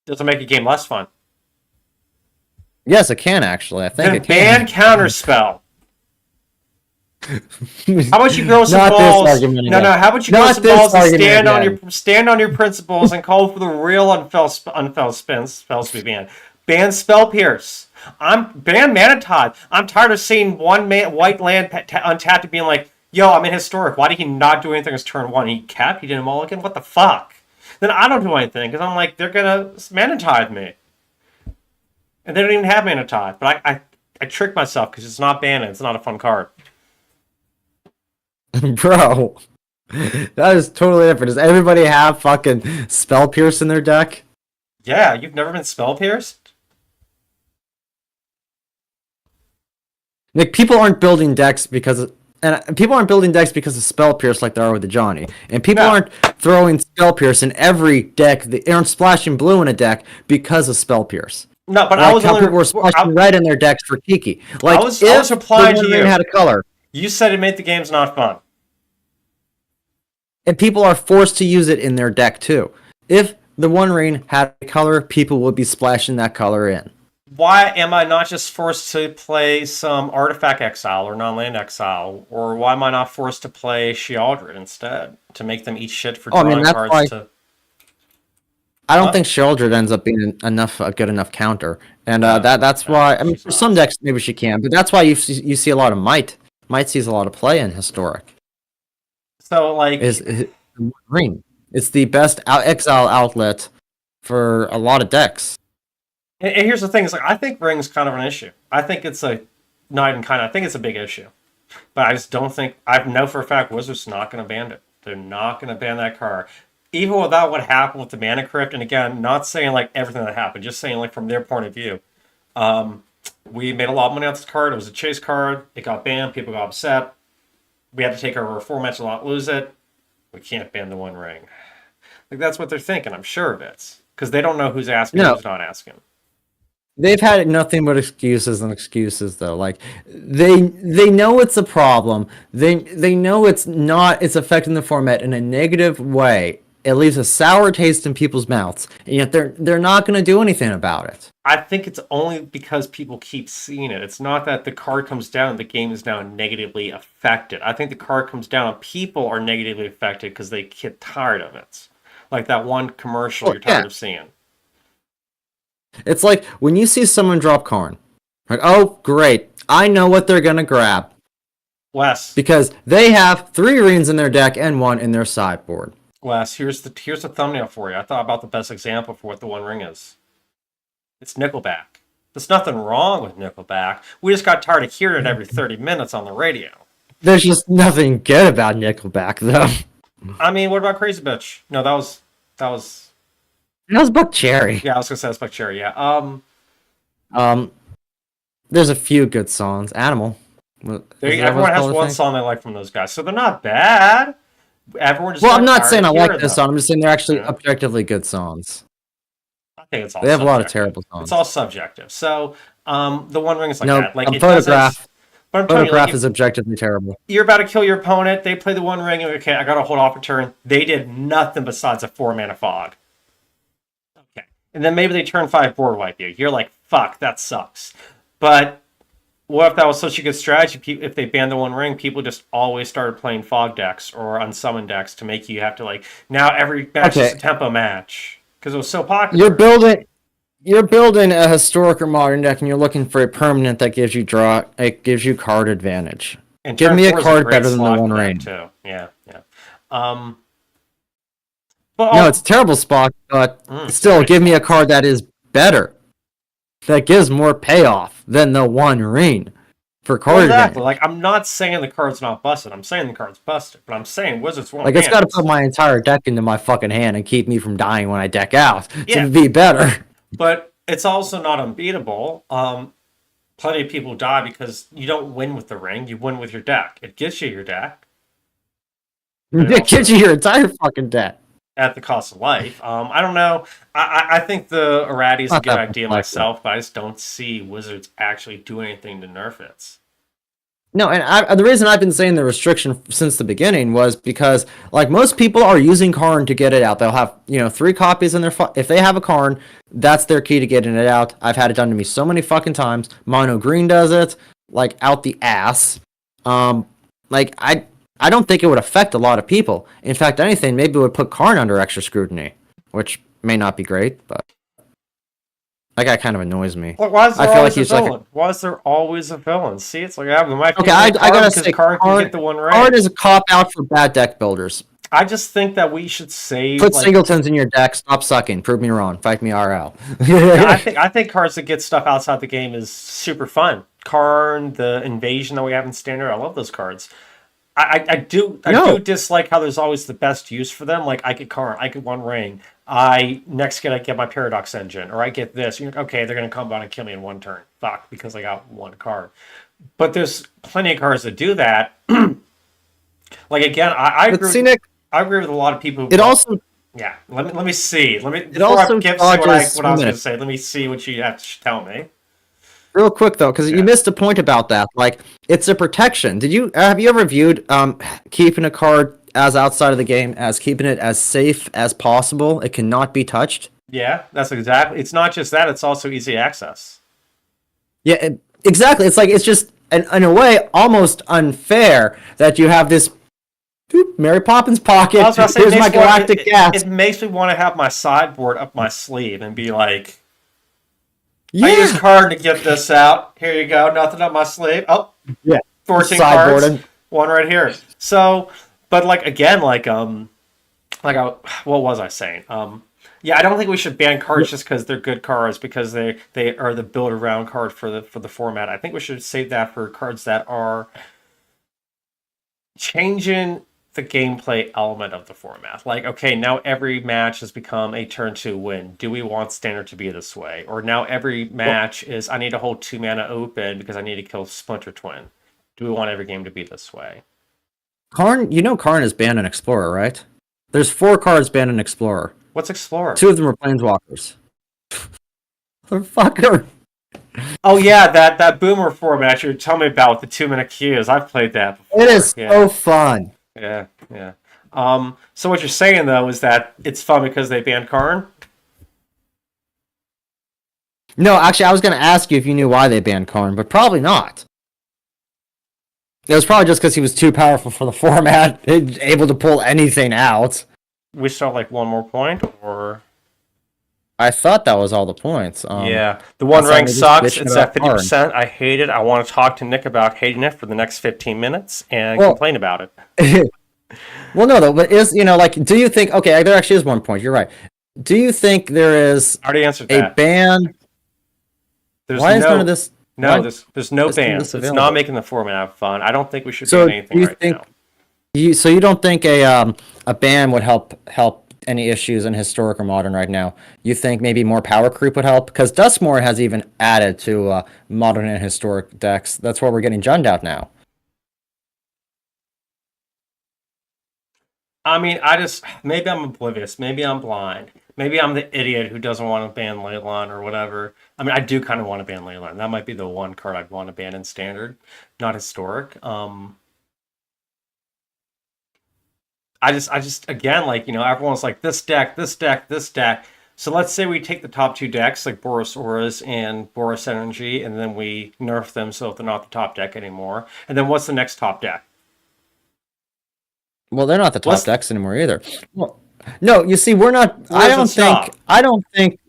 Does it make a game less fun? Yes, it can actually. I think then it can. Ban Counterspell. How about you grow some balls? No. How about you grow some balls and stand on your principles and call for the real unfell spells to be banned. Ban Spell Pierce. Ban Mana Tithe. I'm tired of seeing one white land untapped and being like, "Yo, I'm in Historic. Why did he not do anything as turn 1? He capped. He did a mulligan. What the fuck?" Then I don't do anything because I'm like, they're gonna Mana Tithe me, and they don't even have Mana Tithe. But I trick myself because it's not banned. It's not a fun card. Bro, that is totally different. Does everybody have fucking Spell Pierce in their deck? Yeah, you've never been Spell Pierced? Like, people aren't building decks because of Spell Pierce like they are with the Johnny. And people aren't throwing Spell Pierce in every deck. They aren't splashing blue in a deck because of Spell Pierce. No, but like people were splashing red in their decks for Kiki. Like, I was replying to you. Had a color. You said it made the games not fun. And people are forced to use it in their deck too. If the One Ring had a color, people would be splashing that color in. Why am I not just forced to play some Artifact Exile or Non-Land Exile? Or why am I not forced to play Sheoldred instead? To make them eat shit for drawing cards to... I don't think Sheoldred ends up being a good enough counter. And that's why... I mean, for some decks, maybe she can. But that's why you see a lot of Might. Might sees a lot of play in Historic. So, like... Ring. It's the best exile outlet for a lot of decks. And here's the thing: is like I think Ring's kind of an issue. I think it's I think it's a big issue, but I just don't think. I know for a fact Wizards not going to ban it. They're not going to ban that card, even without what happened with the Mana Crypt. And again, not saying like everything that happened, just saying like from their point of view. We made a lot of money off this card. It was a chase card. It got banned. People got upset. We had to take over our formats and not lose it. We can't ban the One Ring. Like that's what they're thinking. I'm sure of it because they don't know who's asking, who's not asking. They've had nothing but excuses and excuses, though. Like they know it's a problem. They know it's affecting the format in a negative way. It leaves a sour taste in people's mouths, and yet they're not going to do anything about it. I think it's only because people keep seeing it. It's not that the card comes down and the game is now negatively affected. I think the card comes down and people are negatively affected because they get tired of it. Like that one commercial you're tired of seeing. It's like when you see someone drop Karn, like, oh great, I know what they're gonna grab. Wes, because they have 3 Reens in their deck and 1 in their sideboard. Wes, here's the thumbnail for you. I thought about the best example for what the One Ring is. It's Nickelback. There's nothing wrong with Nickelback. We just got tired of hearing it every 30 minutes on the radio. There's just nothing good about Nickelback, though. I mean, what about Crazy Bitch? No, that was Buck Cherry. Yeah, I was gonna say that's Buck Cherry. Yeah. There's a few good songs. Animal. Everyone has one song they like from those guys, so they're not bad. Everyone just I'm not saying I like this song. I'm just saying they're actually objectively good songs. I think it's all. They have a lot of terrible songs. It's all subjective. So, the One Ring is like that. Like Photograph. Photograph is objectively terrible. You're about to kill your opponent. They play the One Ring. Okay, I got to hold off a turn. They did nothing besides a 4-mana fog. Okay, and then maybe they turn 5 board wipe you. You're like, fuck, that sucks. But what if that was such a good strategy? If they banned the One Ring, people just always started playing fog decks or unsummoned decks to make you have to now every match is a tempo match because it was so popular. You're building a historic or modern deck, and you're looking for a permanent that gives you card advantage. And give me a card better than the One Ring too. Yeah. No, it's a terrible spot, but still, give me a card that is better. That gives more payoff than the One Ring for card advantage. Like, I'm not saying the card's not busted. I'm saying the card's busted, but I'm saying Wizards won't. It's got to put my entire deck into my fucking hand and keep me from dying when I deck out to be better. But it's also not unbeatable. Plenty of people die because you don't win with the ring. You win with your deck. It gives you your deck. It gives you your entire fucking deck. At the cost of life. I don't know. I think the Arati is a good idea myself, but I just don't see Wizards actually doing anything to nerf it. No, and the reason I've been saying the restriction since the beginning was because, most people are using Karn to get it out. They'll have, 3 copies in their... if they have a Karn, that's their key to getting it out. I've had it done to me so many fucking times. Mono Green does it, out the ass. I don't think it would affect a lot of people. In fact, anything, maybe it would put Karn under extra scrutiny, which may not be great, but that guy kind of annoys me. Why is there always a villain? Why is there always a villain? See, it's like, we might I gotta say, Karn can get the One Ring. Karn is a cop-out for bad deck builders. I just think that we should save... Put singletons in your deck, stop sucking, prove me wrong, fight me RL. I think cards that get stuff outside the game is super fun. Karn, the Invasion that we have in Standard, I love those cards. I do dislike how there's always the best use for them. Like, I get Karn, I get One Ring. I get my Paradox Engine, or I get this. You're like, okay, they're going to come down and kill me in one turn. Fuck, because I got one card. But there's plenty of cards that do that. Again, I agree with a lot of people. Yeah, let me see. Before I say what I was going to say, let me see what you have to tell me. Real quick though, because you missed a point about that. It's a protection. Have you ever viewed keeping a card as outside of the game as keeping it as safe as possible? It cannot be touched. Yeah, that's exactly. It's not just that; it's also easy access. Yeah, exactly. It's just in a way almost unfair that you have this Mary Poppins pocket. I was about to say, here's my galactic gas. It makes me want to have my sideboard up my sleeve and be like. Yeah. I use Karn to get this out. Here you go. Nothing up my sleeve. Oh, yeah. 14 cards. One right here. So, but again, what was I saying? I don't think we should ban cards just because they're good cards because they are the build around card for the format. I think we should save that for cards that are changing the gameplay element of the format. Okay, now every match has become a turn 2 win. Do we want Standard to be this way? Or now every match is I need to hold 2 mana open because I need to kill Splinter Twin. Do we want every game to be this way? Karn is banned in Explorer, right? There's 4 cards banned in Explorer. What's Explorer? 2 of them are Planeswalkers. Motherfucker. Oh yeah, that Boomer format you're telling me about with the 2-minute queues. I've played that before. It is so fun. Yeah. So what you're saying though is that it's fun because they banned Karn? No, actually, I was going to ask you if you knew why they banned Karn, but probably not. It was probably just because he was too powerful for the format, able to pull anything out. we still have like one more point, or? I thought that was all the points. Yeah, the One Ring sucks. It's at 50%. I hate it. I want to talk to Nick about hating it for the next 15 minutes and complain about it. Well, no, though, but do you think? Okay, there actually is one point. You're right. Do you think there is I already answered a ban? Why is none of this? No, there's no ban. It's not making the format have fun. I don't think we should ban anything right now. So you don't think a ban would help any issues in historic or modern right now? You think maybe more power creep would help? Because Duskmourn has even added to modern and historic decks. That's why we're getting Jund out now. I mean, maybe I'm oblivious. Maybe I'm blind. Maybe I'm the idiot who doesn't want to ban Leyline or whatever. I mean, I do kind of want to ban Leyline. That might be the one card I'd want to ban in Standard, not historic. I just again, like, everyone's like, this deck. So let's say we take the top two decks, like Boros Auras and Boros Energy, and then we nerf them so they're not the top deck anymore. And then what's the next top deck? Well, they're not the top decks anymore either. Well, no, you see, we're not. I don't think.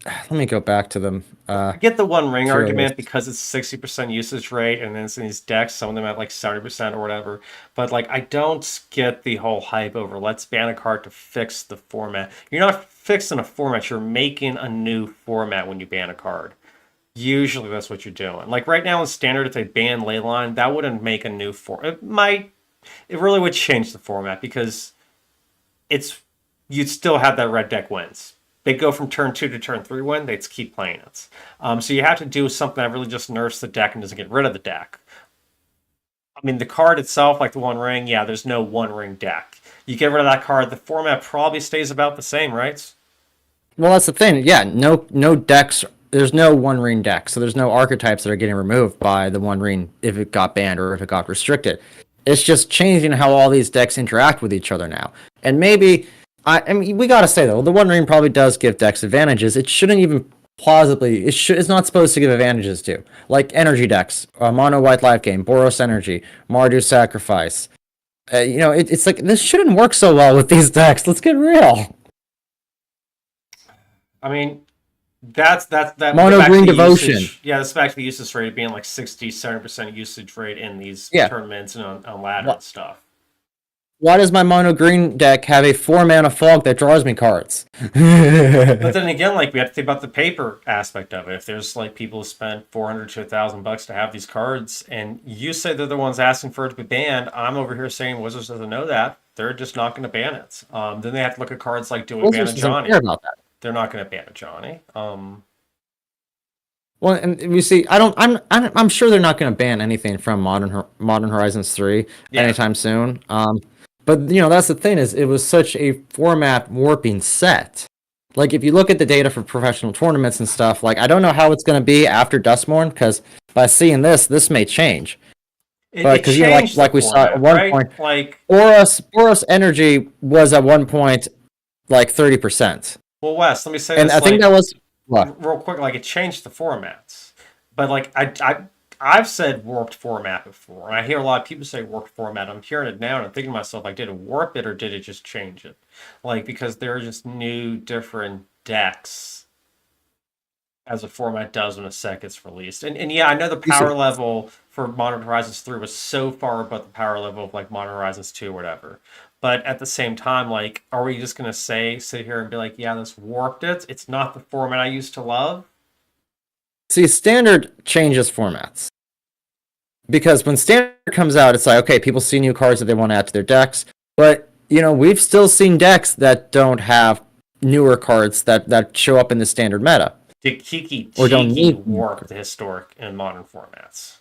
Let me go back to them. I get the One Ring argument because it's 60% usage rate, and then it's in these decks, some of them at like 70% or whatever. But like, I don't get the whole hype over let's ban a card to fix the format. You're not fixing a format; you're making a new format when you ban a card. Usually, that's what you're doing. Like right now in Standard, if they ban Leyline, that wouldn't make a new format. It might. It really would change the format because you'd still have that red deck wins. They go from turn 2 to turn 3 win, they'd keep playing it. So you have to do something that really just nerfs the deck and doesn't get rid of the deck. I mean, the card itself, like the One Ring, yeah, there's no One Ring deck. You get rid of that card, the format probably stays about the same, right? Well, that's the thing. Yeah, no decks. There's no One Ring deck, so there's no archetypes that are getting removed by the One Ring if it got banned or if it got restricted. It's just changing how all these decks interact with each other now. And maybe, I mean, we gotta say though, the One Ring probably does give decks advantages. It shouldn't even plausibly, it's not supposed to give advantages to. Like energy decks, Mono White Life Game, Boros Energy, Mardu Sacrifice. It's like, this shouldn't work so well with these decks. Let's get real. I mean, that Mono Green Devotion. That's back to the usage rate being like 60-70% usage rate in these tournaments and on ladder and stuff. Why does my Mono Green deck have a 4-mana fog that draws me cards? But then again, like, we have to think about the paper aspect of it. If there's like people who spend $400 to $1,000 to have these cards, and you say they're the ones asking for it to be banned, I'm over here saying Wizards doesn't know that. They're just not going to ban it. Then they have to look at cards like, do we ban a Johnny? About that. They're not going to ban a Johnny. Well, and we see, I'm sure they're not going to ban anything from Modern Horizons 3 anytime soon. But that's the thing, is it was such a format warping set. Like, if you look at the data for professional tournaments and stuff, like, I don't know how it's going to be after Duskmourn, because by seeing this may change. Because like we saw at one point, like Boros Energy was at one point like 30%. Well, Wes, let me say and this. I think that was real quick. Like, it changed the formats, but like I've said warped format before, and I hear a lot of people say warped format. I'm hearing it now, and I'm thinking to myself, like, did it warp it or did it just change it? Like, because there are just new, different decks as a format does when a set gets released. And yeah, I know the power level for Modern Horizons 3 was so far above the power level of like Modern Horizons 2 or whatever. But at the same time, like, are we just going to sit here and be like, yeah, this warped it? It's not the format I used to love? See, Standard changes formats. Because when Standard comes out, it's like, okay, people see new cards that they want to add to their decks. But, we've still seen decks that don't have newer cards that show up in the Standard meta. Did Kiki warp the historic and modern formats?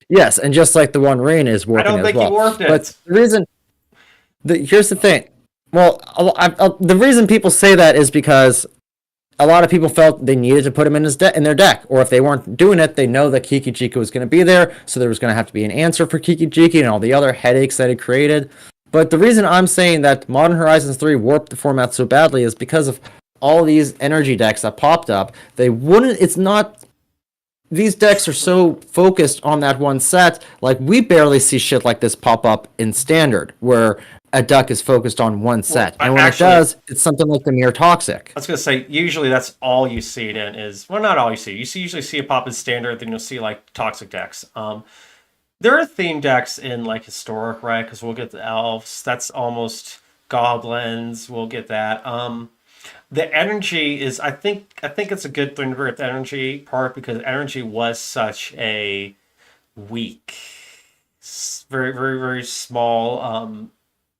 Yes, and just like the One Ring is warping as well. I don't think he warped it. But the reason... here's the thing. Well, the reason people say that is because a lot of people felt they needed to put him in their deck, or if they weren't doing it, they know that Kiki Jiki was going to be there, so there was going to have to be an answer for Kiki Jiki and all the other headaches that it created. But the reason I'm saying that Modern Horizons 3 warped the format so badly is because of all these energy decks that popped up. These decks are so focused on that one set, like, we barely see shit like this pop up in Standard, where a deck is focused on one set. And when it does, it's something like the Mirror Toxic. I was going to say, usually that's all you see it in is, well, not all you see. Usually see a pop in standard, then you'll see like Toxic decks. There are theme decks in like Historic, right? Because we'll get the Elves. That's almost Goblins. We'll get that. The energy is, I think it's a good thing with the energy part because energy was such a weak, very, very, very small,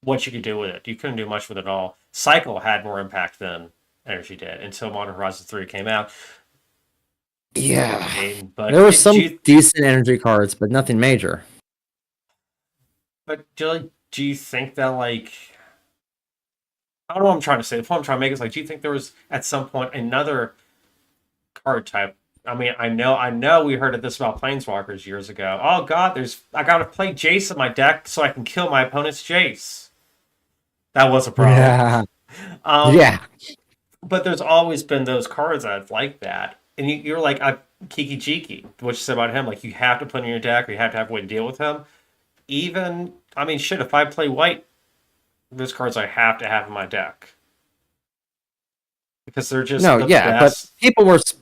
what you could do with it. You couldn't do much with it at all. Cycle had more impact than energy did until Modern Horizons 3 came out. Yeah. But there were some decent energy cards, but nothing major. But do you think that, like, I don't know what I'm trying to say. The point I'm trying to make is, like, do you think there was at some point another card type? I mean, I know we heard of this about Planeswalkers years ago. Oh God, I gotta play Jace in my deck so I can kill my opponent's Jace. That was a problem. Yeah. But there's always been those cards that I've liked that. And you're like, Kiki Jiki, what you said about him, like you have to put in your deck or you have to have a way to deal with him. Even, I mean, shit, if I play white, there's cards I have to have in my deck. Because they're just the best. But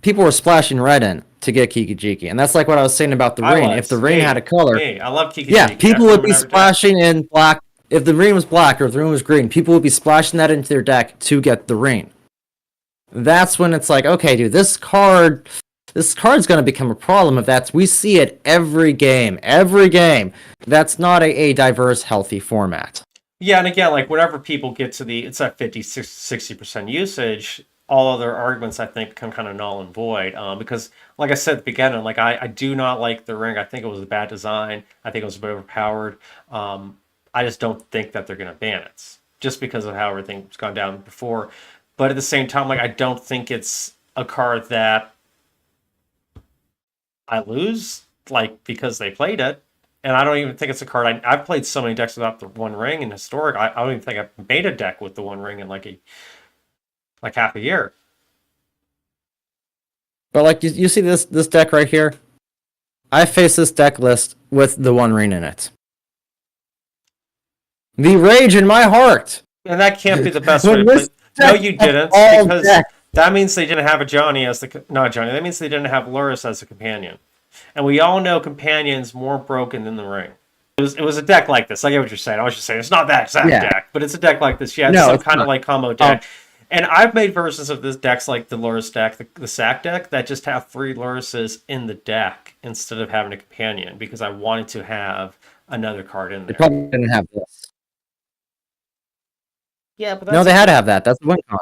people were splashing red in to get Kiki Jiki. And that's like what I was saying about the rain. If the rain had a color. I love Kiki Jiki. Yeah, people would be splashing in black. If the rain was black or if the rain was green, people would be splashing that into their deck to get the rain. That's when it's like, okay, dude, this card's going to become a problem if we see it every game. That's not a diverse, healthy format. Yeah, and again, like whenever people get to it's at 50-60% usage, all other arguments I think become kind of null and void. Because like I said at the beginning, like I do not like the ring. I think it was a bad design. I think it was a bit overpowered. I just don't think that they're going to ban it just because of how everything's gone down before. But at the same time, like I don't think it's a card that I lose, like because they played it, and I don't even think it's a card. I've played so many decks without the One Ring in Historic. I don't even think I've made a deck with the One Ring in like half a year. But like you see this deck right here, I face this deck list with the One Ring in it. The rage in my heart. And that can't be the best way to play. No, you didn't, because that means they didn't have a Johnny as not Johnny. That means they didn't have Luris as a companion, and we all know Companion's more broken than the Ring. It was a deck like this. I get what you're saying. I was just saying it's not that exact deck, but it's a deck like this. Yeah, it's some kind of like combo deck. And I've made versions of this decks like the Luris deck, the Sack deck, that just have 3 Lurises in the deck instead of having a companion because I wanted to have another card in there. They probably didn't have this. Yeah, but no, they had to have that. That's the win con.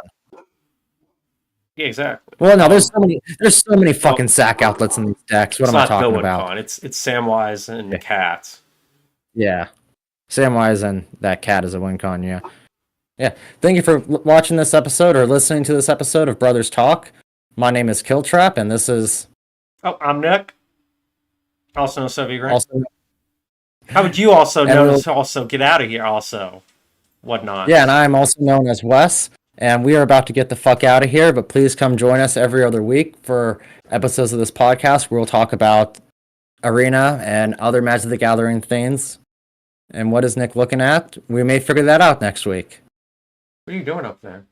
Yeah, exactly. Well, no, there's so many fucking sack outlets in these decks. What am I talking about? Con. It's Samwise and Cat. Yeah, Samwise and that cat is a win con. Yeah. Thank you for watching this episode or listening to this episode of Brothers Talk. My name is Killtrap, and this is. Oh, I'm Nick. Also known as Soviet Grant. How would you also know to also get out of here? Also. Whatnot. Yeah, and I'm also known as Wes, and we are about to get the fuck out of here, but please come join us every other week for episodes of this podcast where we'll talk about Arena and other Magic the Gathering things. And what is Nick looking at? We may figure that out next week. What are you doing up there?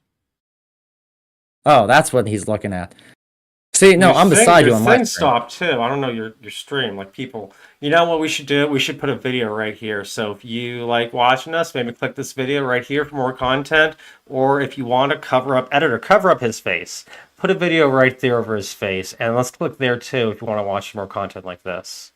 Oh, that's what he's looking at. See, no, I'm beside you on my screen. Stopped too. I don't know your stream. Like people, you know what we should do? We should put a video right here. So if you like watching us, maybe click this video right here for more content. Or if you want to cover up his face, put a video right there over his face, and let's click there too if you want to watch more content like this.